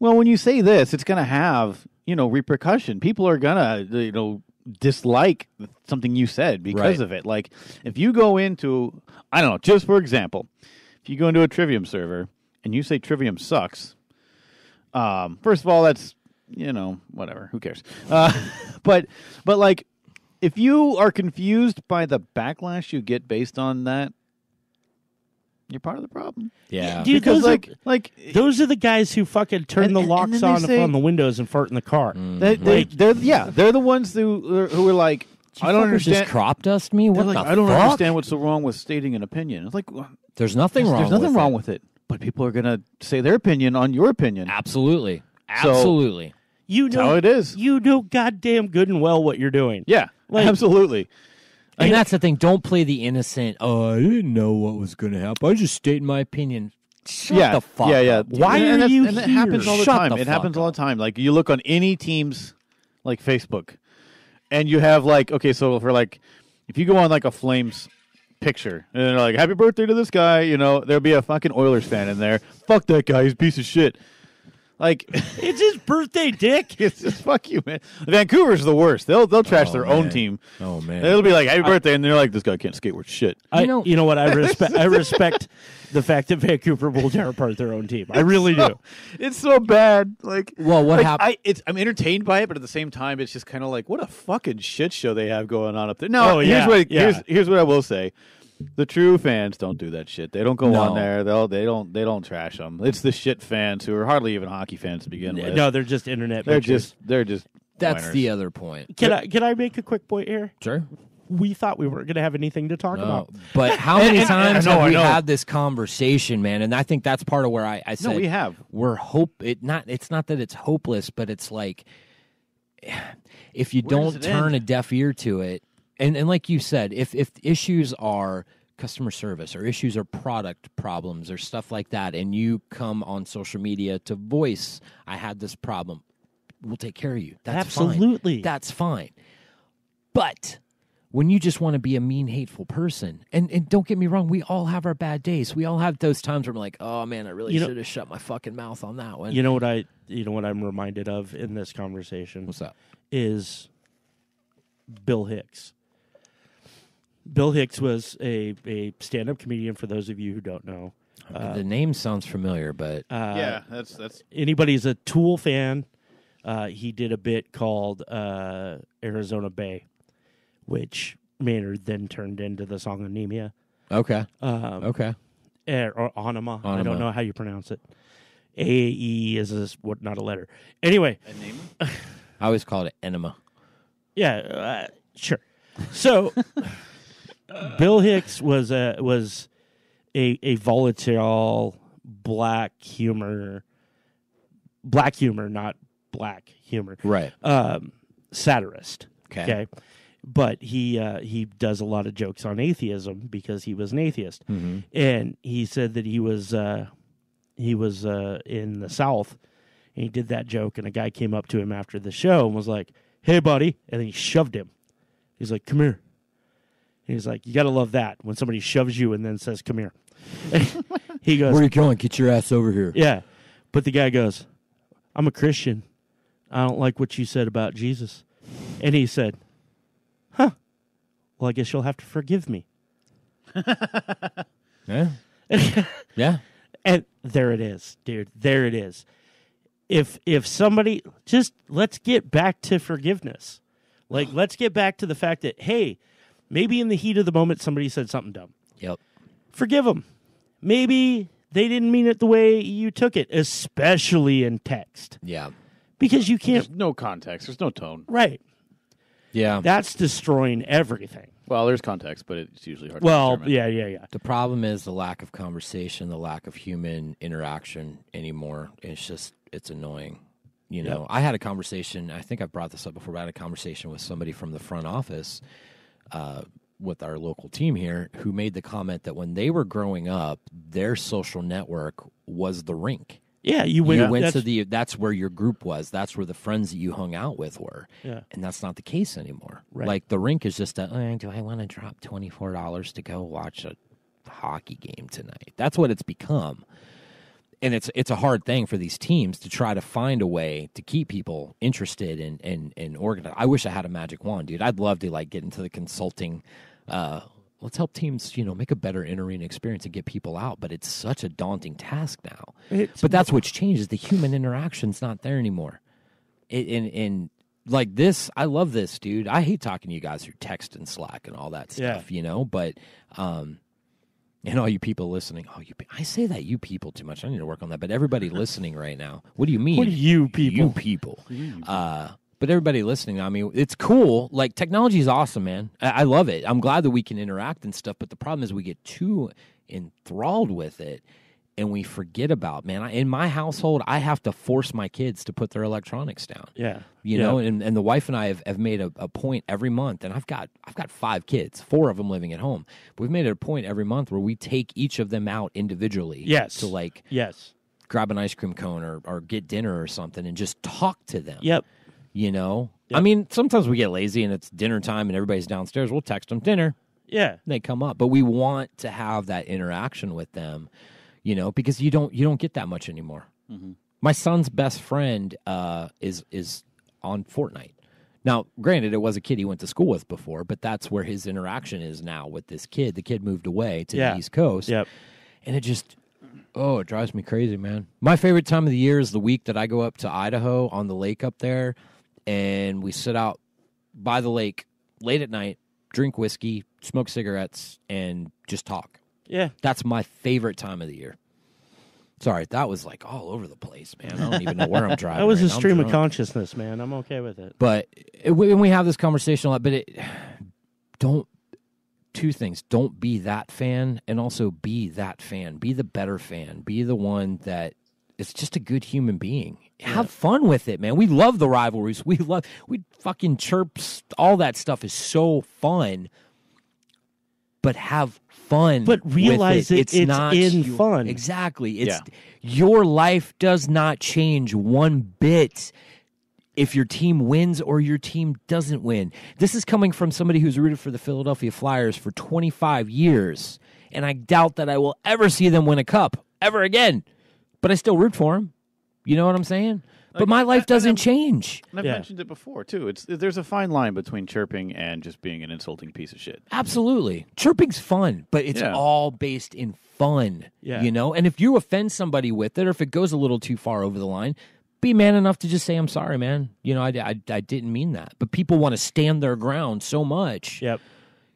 Well, when you say this, it's going to have, repercussion. People are going to, dislike something you said because of it. Like, if you go into, I don't know, just for example, if you go into a Trivium server and you say Trivium sucks, first of all, that's whatever. Who cares? But like, if you are confused by the backlash you get based on that, you're part of the problem. Yeah. Dude, Because those are the guys who fucking turn the and locks then they say- on the windows and fart in the car. they're the ones who are like, I don't understand. Just crop dust me? What They're the like, I don't fuck? understand what's so wrong with stating an opinion. It's like, There's nothing wrong. there's nothing with wrong it. with it, but people are gonna say their opinion on your opinion. Absolutely. So- Absolutely. You That's know how it is. You know goddamn good and well what you're doing. Yeah, Like- absolutely. And that's the thing. Don't play the innocent. Oh, I didn't know what was going to happen. I just stated my opinion. Shut the fuck up. Why and are that's- you And it here? happens all the Shut time. the It fuck happens all up. the time. Like, you look on any team's like Facebook, and you have like, okay, so for like, if you go on like a Flames picture and they're like, "Happy birthday to this guy," there'll be a fucking Oilers fan in there. Fuck that guy. He's a piece of shit. Like, It's his birthday, Dick. it's just fuck you, man. Vancouver's the worst. They'll trash their own team. Oh, man. They'll be like, "Happy birthday," and they're like, "This guy can't skate worth shit." You know what? I respect the fact that Vancouver will tear apart their own team. I really do. It's so bad. Like, Well, what like, happened? I'm entertained by it, but at the same time, it's just kind of like, what a fucking shit show they have going on up there. No, Oh, yeah, here's what I will say: the true fans don't do that shit. They don't go No. on there. They don't trash them. It's the shit fans who are hardly even hockey fans to begin with. No, they're just internet. they're bitches. just. That's whiners. the other point. Can I make a quick point here? Sure. We thought we weren't going to have anything to talk No. about. But how many times I know, have we I know. had this conversation, man? And I think that's part of where I said No, we have. we're it's not that it's hopeless, but it's like if you Where don't does it turn end? a deaf ear to it, and like you said, if issues are customer service or issues are product problems or stuff like that, and you come on social media to voice, I had this problem, we'll take care of you. That's Absolutely. fine. That's fine. But when you just want to be a mean, hateful person, and don't get me wrong, we all have our bad days. We all have those times where we're like, oh man, I really should have shut my fucking mouth on that one. You know what I'm reminded of in this conversation? What's that? Is Bill Hicks. Bill Hicks was a stand-up comedian, for those of you who don't know. The name sounds familiar, but Yeah, that's Anybody's a Tool fan, he did a bit called Arizona Bay, which Maynard then turned into the song Anemia. okay. Okay. Or Anima. I Anima. don't know how you pronounce it. A-E is not a letter. Anyway, I always call it enema. yeah, sure. So, Bill Hicks was a volatile black humor, not black humor, Right. satirist. Okay. But he does a lot of jokes on atheism because he was an atheist, Mm-hmm. and he said that he was in the South, and he did that joke, and a guy came up to him after the show and was like, "Hey, buddy," and then he shoved him. He's like, "Come here." And he's like, "You got to love that when somebody shoves you and then says, 'Come here.'" He goes, Where are you going? Get your ass over here. "Yeah," but the guy goes, "I'm a Christian. I don't like what you said about Jesus," and he said, "Huh? Well, I guess you'll have to forgive me." Yeah. Yeah. And there it is, dude. There it is. If somebody just let's get back to forgiveness. Like, let's get back to the fact that, hey, maybe in the heat of the moment somebody said something dumb. Yep. Forgive them. Maybe they didn't mean it the way you took it, especially in text. Yeah. Because you can't. there's no context. There's no tone. Right. Yeah. That's destroying everything. Well, there's context, but it's usually hard. Well, to determine. yeah. The problem is the lack of conversation, the lack of human interaction anymore. It's annoying. You know, I had a conversation, I think I've brought this up before, but I had a conversation with somebody from the front office with our local team here who made the comment that when they were growing up, their social network was the rink. Yeah, you went, You went that's- that's where your group was. That's where the friends that you hung out with were. Yeah. And that's not the case anymore. Right. Like the rink is just do I want to drop $24 to go watch a hockey game tonight? That's what it's become. And it's a hard thing for these teams to try to find a way to keep people interested and organized. I wish I had a magic wand, dude. I'd love to like get into the consulting. Let's help teams, make a better in-arena experience and get people out. But it's such a daunting task now. But that's what's changed is the human interaction's not there anymore. in like this, I love this, dude. I hate talking to you guys through text and Slack and all that stuff, you know. But and all you people listening, I say that you people too much. I need to work on that. But everybody listening right now, what do you mean? What are you people? You people. But everybody listening, I mean, it's cool. Like, technology is awesome, man. I love it. I'm glad that we can interact and stuff. But the problem is we get too enthralled with it, and we forget about, man. In my household, I have to force my kids to put their electronics down. Yeah, you know. And the wife and I have made a point every month, and I've got 5 kids, 4 of them living at home. We've made it a point every month where we take each of them out individually. Yes, to like grab an ice cream cone or get dinner or something, and just talk to them. Yep. You know, I mean, sometimes we get lazy and it's dinner time and everybody's downstairs. We'll text them dinner. Yeah, they come up, but we want to have that interaction with them. You know, because you don't get that much anymore. Mm-hmm. My son's best friend is on Fortnite. Now, granted, it was a kid he went to school with before, but that's where his interaction is now with this kid. The kid moved away to the East Coast, and it just it drives me crazy, man. My favorite time of the year is the week that I go up to Idaho on the lake up there. And we sit out by the lake late at night, drink whiskey, smoke cigarettes, and just talk. Yeah. That's my favorite time of the year. Sorry, that was like all over the place, man. I don't even know where I'm driving. That was a stream of consciousness, man. I'm okay with it. But when we have this conversation a lot, but two things. Don't be that fan, and also be that fan. Be the better fan. Be the one that is just a good human being. Have fun with it, man. We love the rivalries. We fucking chirps. All that stuff is so fun. But have fun. But realize with it's not in fun. Exactly. It's your life does not change one bit if your team wins or your team doesn't win. This is coming from somebody who's rooted for the Philadelphia Flyers for 25 years, and I doubt that I will ever see them win a cup ever again. But I still root for them. You know what I'm saying? But my life doesn't change. And I've mentioned it before, too. There's a fine line between chirping and just being an insulting piece of shit. Absolutely. Chirping's fun, but it's all based in fun. Yeah. You know? And if you offend somebody with it, or if it goes a little too far over the line, be man enough to just say, I'm sorry, man. You know, I didn't mean that. But people want to stand their ground so much. Yep.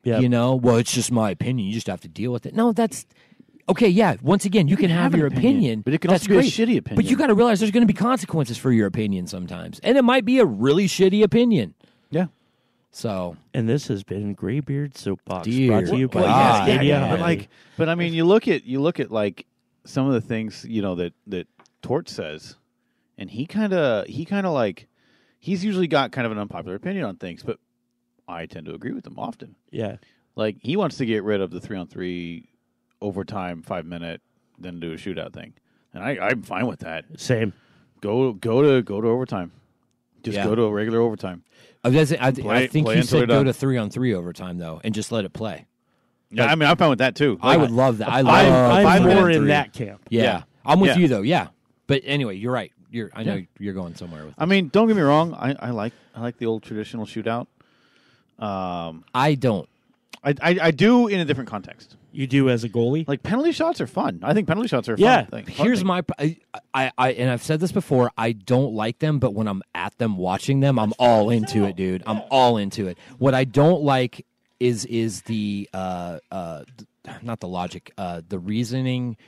You know, well, it's just my opinion. You just have to deal with it. No, that's... Okay, yeah, once again, you can have your opinion. But it can also be a shitty opinion. But you got to realize there's going to be consequences for your opinion sometimes. And it might be a really shitty opinion. Yeah. So. And this has been Graybeard Soapbox. Brought to you by But I mean, you look at like some of the things, you know, that Torch says, and he kind of like, he's usually got kind of an unpopular opinion on things, but I tend to agree with him often. Yeah. Like, he wants to get rid of the 3-on-3 overtime 5-minute, then do a shootout thing, and I'm fine with that. Same. Go to overtime. Just go to a regular overtime. I think he said go to 3-on-3 overtime though, and just let it play. Yeah, like, I mean, I'm fine with that too. I would love that. I'm more in that camp. Yeah. I'm with you though. Yeah, but anyway, you're right. I know you're going somewhere with this. I mean, don't get me wrong. I like the old traditional shootout. I don't. I do in a different context. You do as a goalie? Like, penalty shots are fun. I think penalty shots are a fun thing. Here's my... I and I've said this before, I don't like them, but when I'm at them watching them, I'm all into it, dude. I'm all into it. What I don't like is the... not the logic, the reasoning...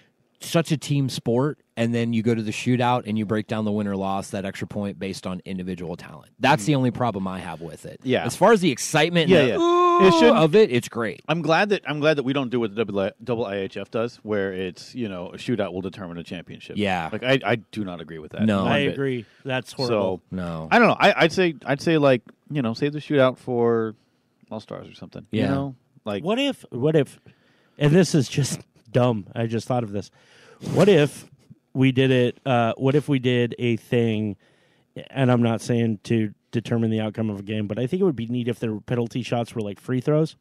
Such a team sport, and then you go to the shootout and you break down the win or loss, that extra point based on individual talent. That's the only problem I have with it. Yeah. As far as the excitement of it, it's great. I'm glad that we don't do what the IHF does, where it's, you know, a shootout will determine a championship. Yeah. Like, I do not agree with that. No. I agree. That's horrible. So, no. I don't know. I'd say like, you know, save the shootout for All-Stars or something. Yeah. You know? Like, what if and this is just dumb. I just thought of this. What if we did it? What if we did a thing? And I'm not saying to determine the outcome of a game, but I think it would be neat if the penalty shots were like free throws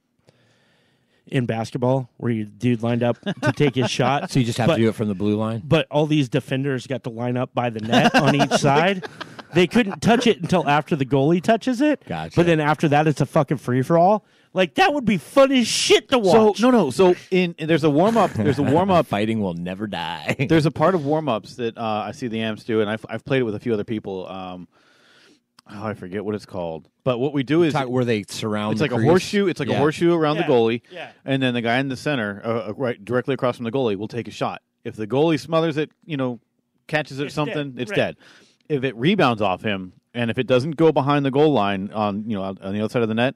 in basketball, where your dude lined up to take his shot. So you just have to do it from the blue line. But all these defenders got to line up by the net on each side. They couldn't touch it until after the goalie touches it. Gotcha. But then after that, it's a fucking free for all. Like, that would be fun as shit to watch. So there's a warm up. There's a warm up. Fighting will never die. There's a part of warm ups that I see the Amps do, and I've played it with a few other people. I forget what it's called. But what we do is Where they surround. it's the like a crease. horseshoe. It's like a horseshoe around the goalie, And then the guy in the center, right directly across from the goalie, will take a shot. If the goalie smothers it, catches it or something, it's dead. If it rebounds off him, and if it doesn't go behind the goal line on the other side of the net,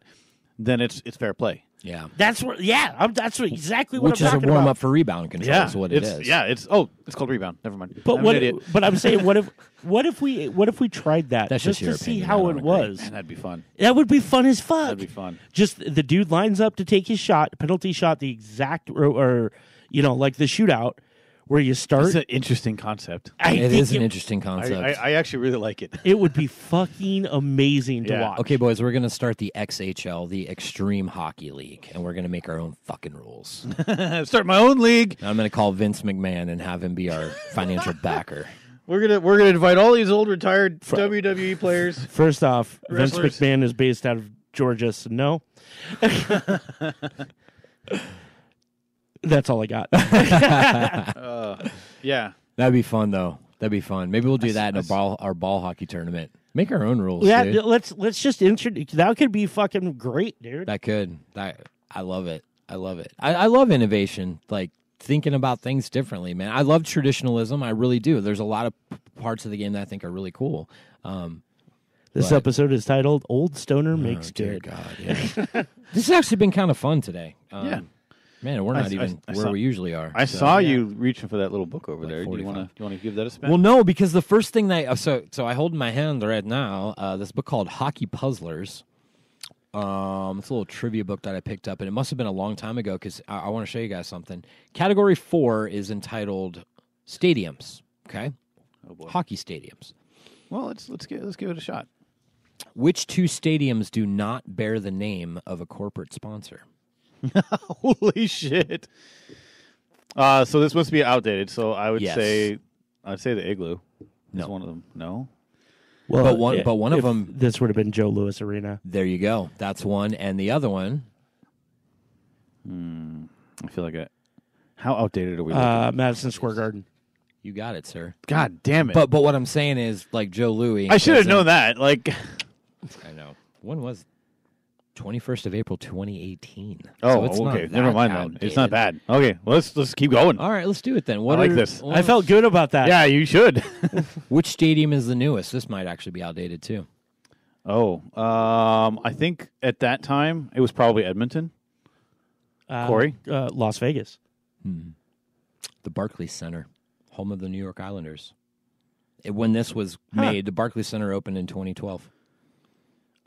then it's fair play. Yeah. That's what. Yeah, exactly what Which I'm is a talking warm about. up for rebound control. Is what it is. Yeah, it's called rebound. Never mind. But I'm an idiot. But I'm saying, what if we tried that That's just just your to see opinion. how I it don't agree. was? Man, that'd be fun. That would be fun as fuck. That'd be fun. Just the dude lines up to take his shot, penalty shot, the exact or like the shootout where you start. It's an interesting concept. It is an interesting concept. I actually really like it. It would be fucking amazing to Yeah. watch. Okay, boys, we're going to start the XHL, the Extreme Hockey League, and we're going to make our own fucking rules. Start my own league. I'm going to call Vince McMahon and have him be our financial backer. We're gonna invite all these old retired WWE players. First off, Wrestlers. Vince McMahon is based out of Georgia, so no. That's all I got. Yeah. That'd be fun, though. That'd be fun. Maybe we'll do that in our ball hockey tournament. Make our own rules, Yeah, dude. let's just introduce. That could be fucking great, dude. That could. I love it. I love it. I love innovation, like thinking about things differently, man. I love traditionalism. I really do. There's a lot of parts of the game that I think are really cool. This but- episode is titled "Old Stoner Makes Dear Good." God, yeah. This has actually been kind of fun today. Yeah. Man, we're not even I where saw- we usually are. I so. saw you reaching for that little book over Like there. Do you 45. want to give that a spin? Well, no, because the first thing that so I hold in my hand right now this book called Hockey Puzzlers. It's a little trivia book that I picked up, and it must have been a long time ago because I want to show you guys something. Category 4 is entitled Stadiums. Okay, Oh boy. hockey stadiums. Well, let's give it a shot. Which two stadiums do not bear the name of a corporate sponsor? Holy shit! So this must be outdated. So I would Yes. say, the Igloo. No. Is one of them. No. Well, But one of if them- This would have been Joe Louis Arena. There you go. That's one, and the other one. I feel like how outdated are we? looking? Madison Square Garden. You got it, sir. God damn it! But what I'm saying is, like Joe Louis. I should have doesn't- known that. Like, I know. When was 21st of April 2018? oh, So it's not okay. Never that mind then. outdated. It's not bad. Okay, well, let's keep going. All right, let's do it then. I like this. I felt good about that. Yeah, you should. Which stadium is the newest? This might actually be outdated too. I think at that time it was probably Edmonton. Corey? Las Vegas. The Barclays Center, home of the New York Islanders. When this was made, the Barclays Center opened in 2012.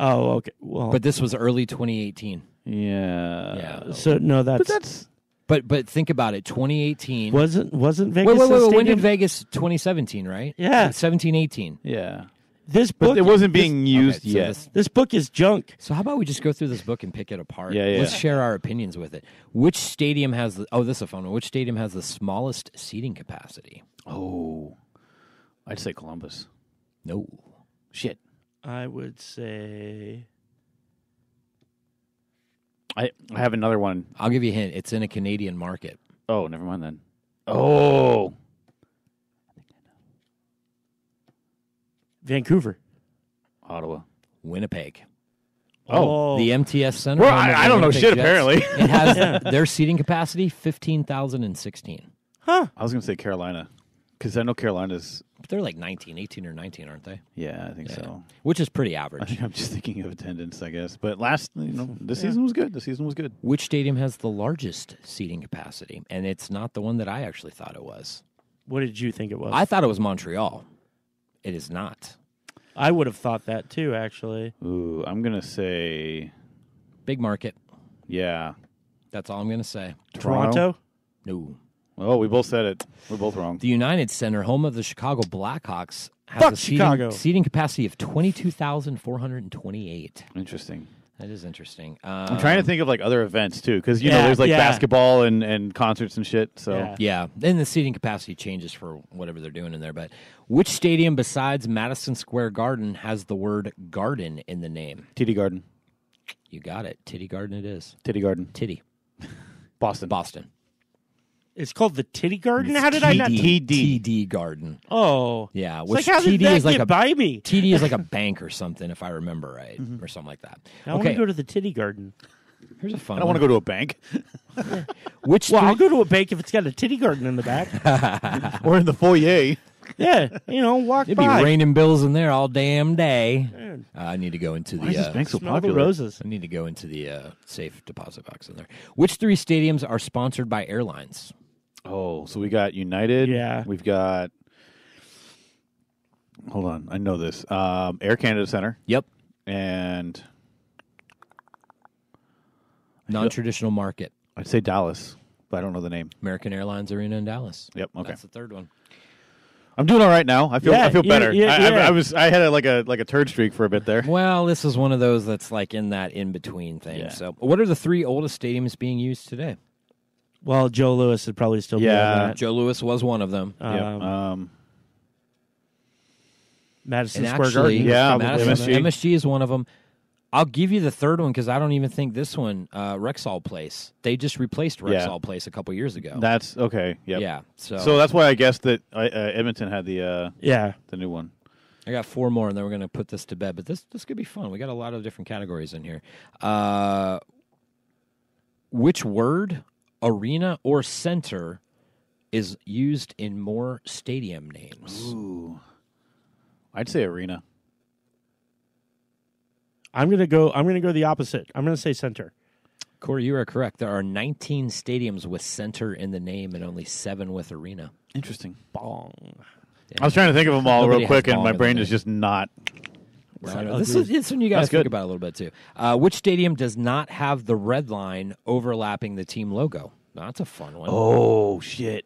Oh, okay. Well, But this was early 2018. Yeah. Yeah. so no, But that's But think about it. 2018. wasn't Vegas. Wait. a When stadium? did Vegas? 2017, right? Yeah. 17, 18. yeah. This But book it wasn't being used Okay, so yet. This book is junk. So how about we just go through this book and pick it apart? Yeah. Let's share our opinions with it. Which stadium has the? Oh, this is a fun one. Which stadium has the smallest seating capacity? Oh, I'd say Columbus. No. Shit. I would say I have another one. I'll give you a hint. It's in a Canadian market. Oh, never mind then. Oh, Vancouver. Ottawa. Winnipeg. Oh. The MTS Center. Well, home of the I don't know Winnipeg shit, Jets. apparently. It has their seating capacity 15,016. Huh? I was going to say Carolina because I know Carolina's. But they're like 18 or 19, aren't they? Yeah, I think so. Which is pretty I average. think I'm just thinking of attendance, I guess. But this season was good. The season was good. Which stadium has the largest seating capacity? And it's not the one that I actually thought it was. What did you think it was? I thought it was Montreal. It is not. I would have thought that too, actually. Ooh, I'm going to say, Big market. yeah. That's all I'm going to say. Toronto? No. Oh, we both said it. We're both wrong. The United Center, home of the Chicago Blackhawks, has Fuck a Chicago. seating capacity of 22,428. Interesting. That is interesting. I'm trying to think of like other events too, because Yeah, there's like yeah. basketball and concerts and shit. So Yeah. Yeah, then the seating capacity changes for whatever they're doing in there. But which stadium besides Madison Square Garden has the word garden in the name? TD Garden, You got it. Titty Garden it is. Titty Garden, Titty. Boston. Boston. It's called the Titty Garden? How did I not... TD Garden. Oh. Yeah, It's which like, how did TD that is like get by me? TD is like a bank or something, if I remember right, or something like that. I want to go to the Titty Garden. Here's a fun I don't want to go to a bank I'll go to a bank if it's got a Titty Garden in the back. or in the foyer. Yeah, walk It'd by. be raining bills in there all damn day. Man. I need to go into Why is this bank so Smell the popular? roses. I need to go into the safe deposit box in there. Which 3 stadiums are sponsored by airlines? Oh, so we got United. Yeah. We've got. Hold on, I know this. Air Canada Center Yep. and Non-traditional market. I'd say Dallas, but I don't know the name. American Airlines Arena in Dallas. Yep. Okay. That's the third one. I'm doing all right now. I feel better. yeah. I had like a turd streak for a bit there. Well, this is one of those that's like in that in-between thing. Yeah. So what are the 3 oldest stadiums being used today? Well, Joe Louis would probably still be on that. Joe Louis was one of them. Yep. Madison And Square actually, Garden. Yeah, Madison, MSG. MSG is one of them. I'll give you the third one because I don't even think this one, Rexall Place. They just replaced Rexall Place a couple years ago. That's okay. Yep. Yeah. So that's why I guessed that Edmonton had the new one. I got 4 more, and then we're going to put this to bed. But this could be fun. We got a lot of different categories in here. Which word, arena, or center is used in more stadium names? Ooh, I'd say arena. I'm gonna go the opposite. I'm gonna say center. Corey, you are correct. There are 19 stadiums with center in the name and only 7 with arena. Interesting. Bong. Yeah. I was trying to think of them all Nobody real quick, has and bong my in brain the is name. just not. This is when you got to That's think good. about it a little bit, too. Which stadium does not have the red line overlapping the team logo? Now, that's a fun one. Oh shit.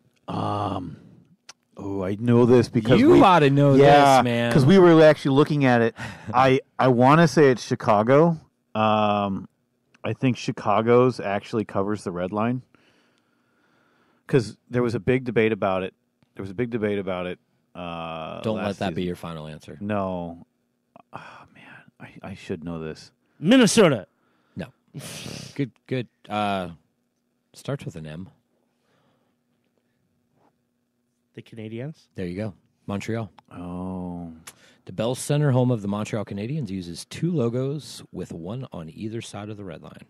Oh, I know this because you ought to know this, man. because we were actually looking at it. I want to say it's Chicago. I think Chicago's actually covers the red line because there was a big debate about it. Don't let that be your final answer. No. Oh, man, I should know this. Minnesota. No. Good. Starts with an M. The Canadiens. There you go. Montreal. Oh. The Bell Center, home of the Montreal Canadiens, uses 2 logos with 1 on either side of the red line.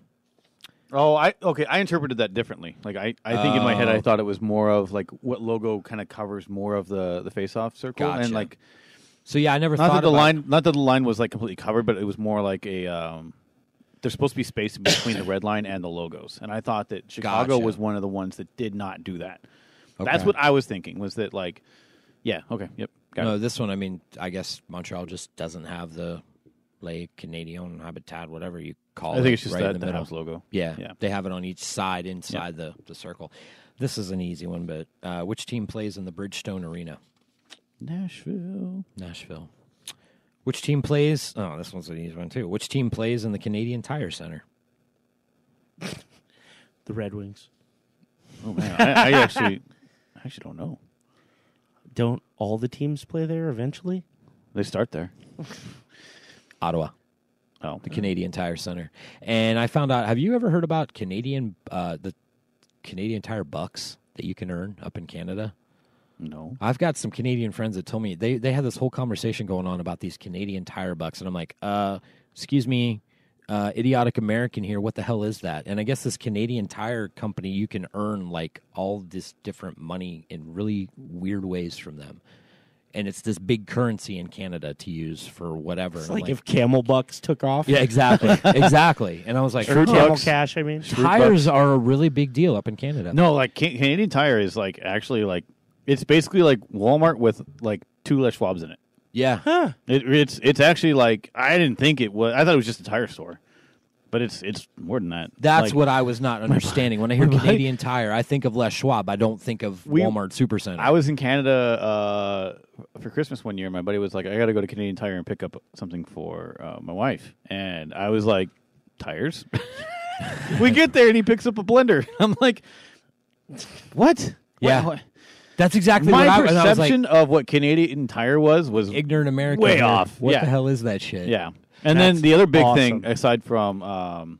Oh, I interpreted that differently. Like I think in my head I thought it was more of like what logo kind of covers more of the face-off circle, Gotcha. and like So yeah, I never not thought that the about line, not that the line was like completely covered, but it was more like a. There's supposed to be space in between the red line and the logos, and I thought that Chicago Gotcha. was one of the ones that did not do that. Okay. That's what I was thinking. Was that like, yeah, okay, yep, got No, it. this one, I mean, I guess Montreal just doesn't have the Les Canadiens Habitat, whatever you call it. I think it's just right in that the the middle. house logo. Yeah, Yeah. they have it on each side inside the circle. This is an easy one, but which team plays in the Bridgestone Arena? Nashville. Nashville. Which team plays? Oh, this one's an easy one too. Which team plays in the Canadian Tire Center? The Red Wings. Oh man, I actually don't know. Don't all the teams play there eventually? They start there. Ottawa, Oh, the Canadian Tire Center. And I found out. Have you ever heard about the Canadian Tire bucks that you can earn up in Canada? no. I've got some Canadian friends that told me they had this whole conversation going on about these Canadian Tire bucks, and I'm like, excuse me, idiotic American here, what the hell is that? And I guess this Canadian Tire company, you can earn like all this different money in really weird ways from them. And it's this big currency in Canada to use for whatever. It's And I'm like if Camel Bucks took off. yeah, exactly, exactly. And I was like, Or Camel Bucks. Cash, I mean. tires are a really big deal up in Canada. No, like Canadian Tire is like actually like it's basically like Walmart with like 2 Les Schwabs in it. Yeah, Huh. It's actually like I didn't think it was. I thought it was just a tire store, but it's more than that. that's Like, what I was not understanding. When I hear Canadian Tire, I think of Les Schwab. I don't think of Walmart Supercenter. I was in Canada for Christmas one year. My buddy was like, "I got to go to Canadian Tire and pick up something for my wife," and I was like, "Tires." We get there and he picks up a blender. I'm like, "What?" Yeah. What? That's exactly My what I was like. perception of what Canadian Tire was Ignorant American. way here. off. What Yeah. the hell is that shit? Yeah. And That's then the other big awesome. thing, aside from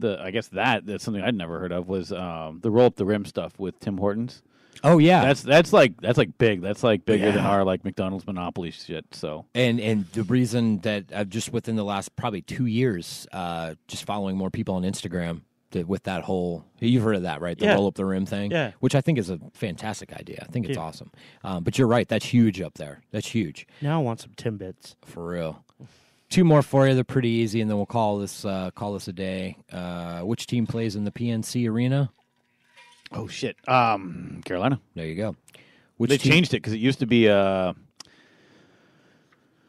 I guess that's something I'd never heard of was the roll up the rim stuff with Tim Hortons. Oh yeah, That's like big. That's like bigger than our like McDonald's Monopoly shit. So and the reason that I've just within the last probably 2 years, just following more people on Instagram with that whole, you've heard of that, right? The roll up the rim thing, which I think is a fantastic idea. I think it's awesome. But you're right, that's huge up there. That's huge. Now I want some Timbits For real. 2 more for you. They're pretty easy, and then we'll call this a day. Which team plays in the PNC Arena? oh shit, Carolina. There you go. They changed it because it used to be Isn't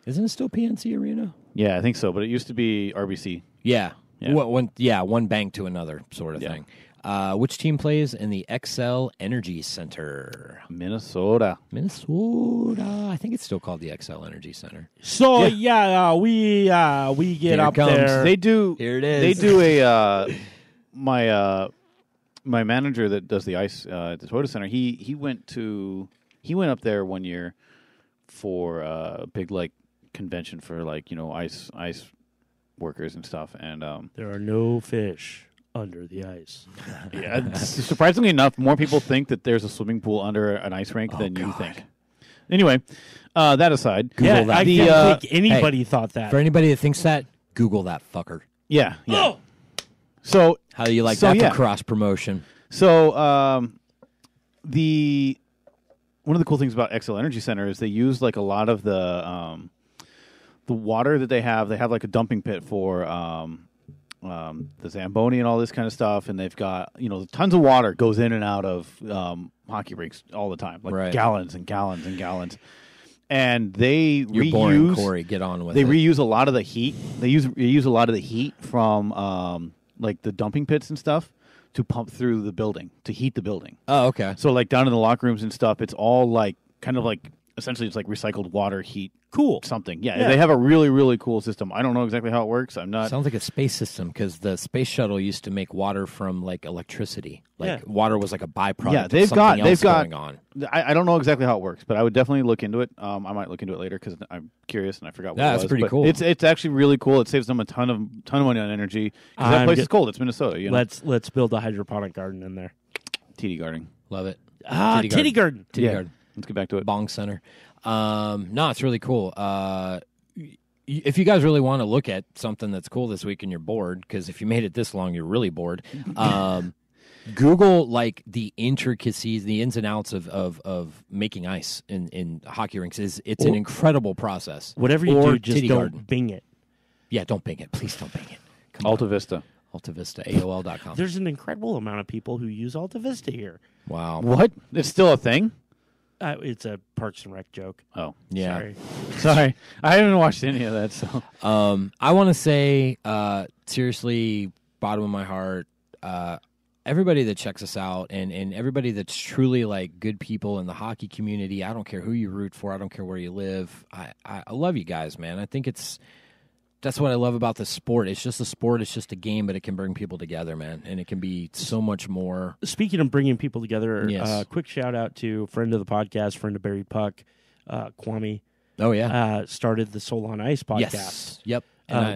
it still PNC Arena? yeah, I think so, but it used to be RBC. Yeah. Yeah. One bank to another sort of thing. Which team plays in the XL Energy Center? Minnesota. I think it's still called the XL Energy Center. So we get up there. They do. Here it is. They do a my manager that does the ice at the Toyota Center. He went up there one year for a big like convention for like ice workers and stuff. And There are no fish under the ice. yeah, surprisingly enough, more people think that there's a swimming pool under an ice rink than you think. Anyway, that aside, Google that. I don't think anybody thought that. For anybody that thinks that, Google that fucker. yeah. Oh! So How do you like that for cross promotion? So one of the cool things about XL Energy Center is they use like a lot of the water that they have. They have like a dumping pit for the Zamboni and all this kind of stuff, and they've got tons of water goes in and out of hockey rinks all the time, like gallons and gallons and gallons. And they You're boring, Corey. Get on with it. They reuse a lot of the heat. They use a lot of the heat from like the dumping pits and stuff to pump through the building to heat the building. Oh, okay. So like down in the locker rooms and stuff, it's all like kind of like essentially it's like recycled water heat. Cool. Something. Yeah, they have a really, really cool system. I don't know exactly how it works. I'm not. Sounds like a space system because the space shuttle used to make water from like electricity. Like water was like a byproduct. Yeah, they've got going on. I don't know exactly how it works, but I would definitely look into it. I might look into it later because I'm curious and I forgot what it was. That's pretty cool. It's actually really cool. It saves them a ton of money on energy. That place is cold. It's Minnesota. Let's build a hydroponic garden in there. TD gardening. Love it. Titty garden. Titty garden. Let's get back to it. Bong Center. No, it's really cool. If you guys really want to look at something that's cool this week and you're bored, because if you made it this long, you're really bored. Google like the intricacies, the ins and outs of making ice in hockey rinks. It's an incredible process. Whatever you do, just don't Bing it. Yeah, don't Bing it. Please don't Bing it. Alta Vista. AltaVista, AOL.com. There's an incredible amount of people who use Alta Vista here. Wow. What? It's still a thing? It's a Parks and Rec joke. Oh. Yeah. Sorry. I haven't watched any of that. So I want to say, seriously, bottom of my heart, everybody that checks us out and everybody that's truly like good people in the hockey community, I don't care who you root for. I don't care where you live. I love you guys, man. I think that's what I love about the sport. It's just a sport. It's just a game, but it can bring people together, man. And it can be so much more. Speaking of bringing people together, yes. Quick shout out to friend of the podcast, friend of Barry Puck, Kwame. Oh, yeah. Started the Soul on Ice podcast. Yes. Yep.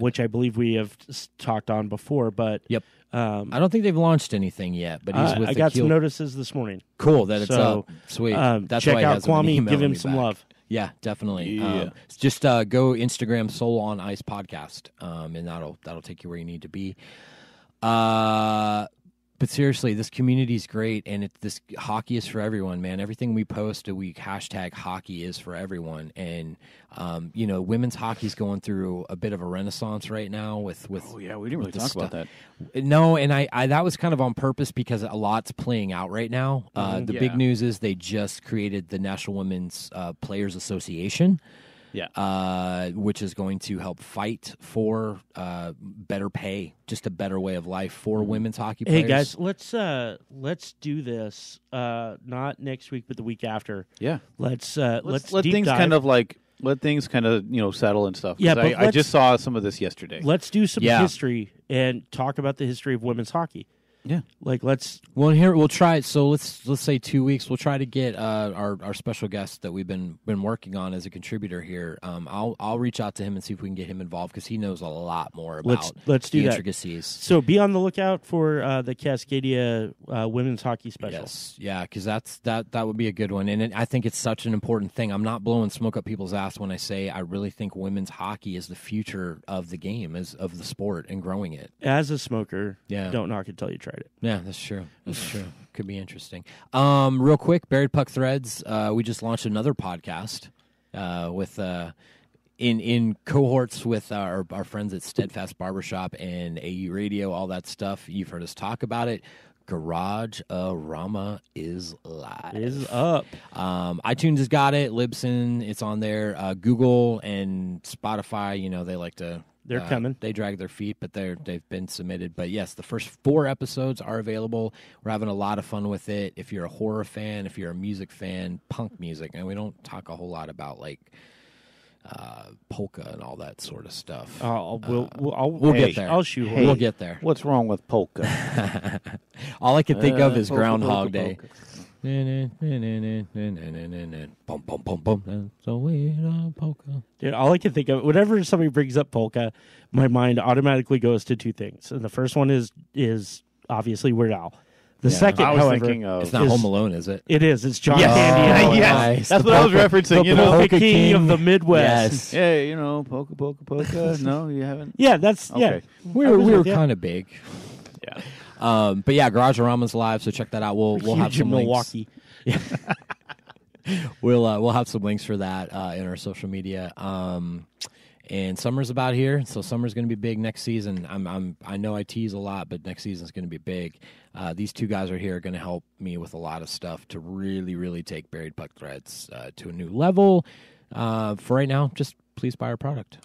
Which I believe we have talked on before, but yep. I don't think they've launched anything yet, but he's with I got some notices this morning. Cool that it's up. Sweet. That's check why he out hasn't been Kwame. Give him me some back. love. Yeah, definitely. Yeah. Just go Instagram Soul on Ice podcast, and that'll take you where you need to be. But seriously, this community is great, and this hockey is for everyone, man. Everything we post, we hashtag hockey is for everyone, and women's hockey is going through a bit of a renaissance right now. With oh yeah, we didn't really talk about that. No, and I that was kind of on purpose because a lot's playing out right now. The big news is they just created the National Women's Players Association. Yeah, which is going to help fight for better pay, just a better way of life for women's hockey players. Hey guys, let's do this. Not next week, but the week after. Yeah, let's let deep things dive. let things kind of settle and stuff. Yeah, but I just saw some of this yesterday. Let's do some history and talk about the history of women's hockey. Yeah. Like, let's. Well, here we'll try it. So let's say 2 weeks. We'll try to get our special guest that we've been working on as a contributor here. I'll reach out to him and see if we can get him involved because he knows a lot more about let's do the that. intricacies. So be on the lookout for the Cascadia women's hockey special. Yes, yeah, because that would be a good one, and I think it's such an important thing. I'm not blowing smoke up people's ass when I say I really think women's hockey is the future of the game, of the sport, and growing it. As a smoker, Yeah. don't knock it till you tried it. Yeah, that's true. That's true. Could be interesting. Real quick, Buried Puck Threads. We just launched another podcast with in cohorts with our friends at Steadfast Barbershop and AE Radio, all that stuff. You've heard us talk about it. Garage Rama is live. It is up. iTunes has got it. Libsyn, it's on there. Google and Spotify, they like to. They're coming. They drag their feet, but they've been submitted. But yes, the first 4 episodes are available. We're having a lot of fun with it. If you're a horror fan, if you're a music fan, punk music, and we don't talk a whole lot about like polka and all that sort of stuff. We'll get there. I'll shoot. Hey, we'll get there. What's wrong with polka? All I can think of is Polka, Groundhog polka, Day. polka. Bum, bum, bum, bum. That's the way to polka. Dude, all I can think of, whenever somebody brings up polka, my mind automatically goes to 2 things. And the first one is obviously Weird Al. The second, I was however, thinking of It's not Home Alone, is it? it is. It's John Yes. Candy. Oh, and Yes. nice. That's The what I was polka- referencing. the You know, polka king of the Yes. Midwest. yeah, polka, polka, polka. No, you haven't. Yeah, that's yeah. Okay. We I were was with you. kind of big. Yeah. But yeah, Garage Rama's live, so check that out. We'll have Huge in some links. Milwaukee. We'll have some links for that in our social media. And summer's about here, so summer's going to be big next season. I know I tease a lot, but next season's going to be big. These 2 guys are here, going to help me with a lot of stuff to really, really take Buried Puck Threads to a new level. For right now, just please buy our product.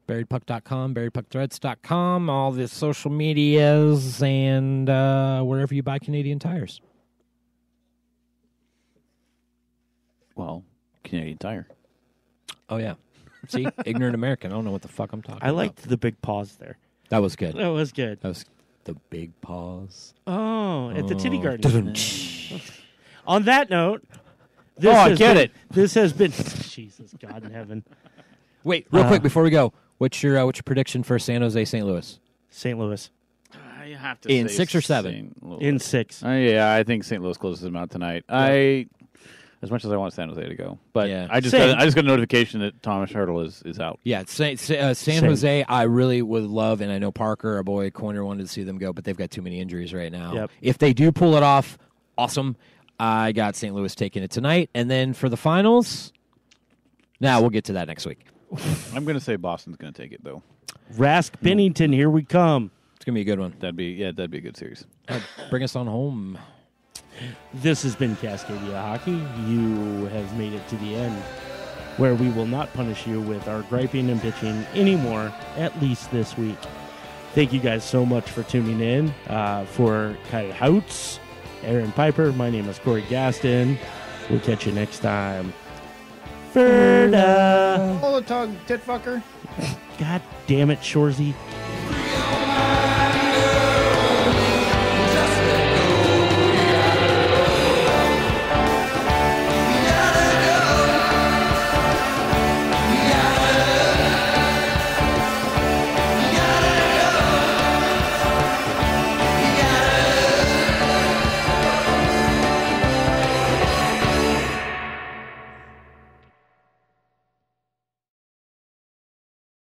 BuriedPuck.com, BuriedPuckThreads.com, all the social medias, and wherever you buy Canadian tires. Well, Canadian Tire. Oh, yeah. See? Ignorant American. I don't know what the fuck I'm talking I about. liked the big pause there. That was good. That was good. That was the big pause. Oh, at the Titty Garden. Dun-dun. On that note, this I has get been- it. This has been Jesus, God in heaven. Wait, real quick before we go. What's your prediction for San Jose, St. Louis? St. Louis I have to In say 6 or 7? St. Louis. in 6. Yeah, I think St. Louis closes them out tonight. As much as I want San Jose to go, but Yeah. I just Same. got a notification that Thomas Hurdle is out. Yeah, San Jose, I really would love, and I know Parker, our boy Corner, wanted to see them go, but they've got too many injuries right now. Yep. If they do pull it off, awesome. I got St. Louis taking it tonight. And then for the finals, we'll get to that next week. I'm going to say Boston's going to take it though. Rask Bennington, here we come. It's going to be a good one. That'd be a good series. Bring us on home. This has been Cascadia Hockey. You have made it to the end, where we will not punish you with our griping and bitching anymore, at least this week. Thank you guys so much for tuning in. For Kai Houts, Aaron Piper, my name is Corey Gaston. We'll catch you next time. Ferda! Pull the tongue, tit fucker. God damn it, Shorzy.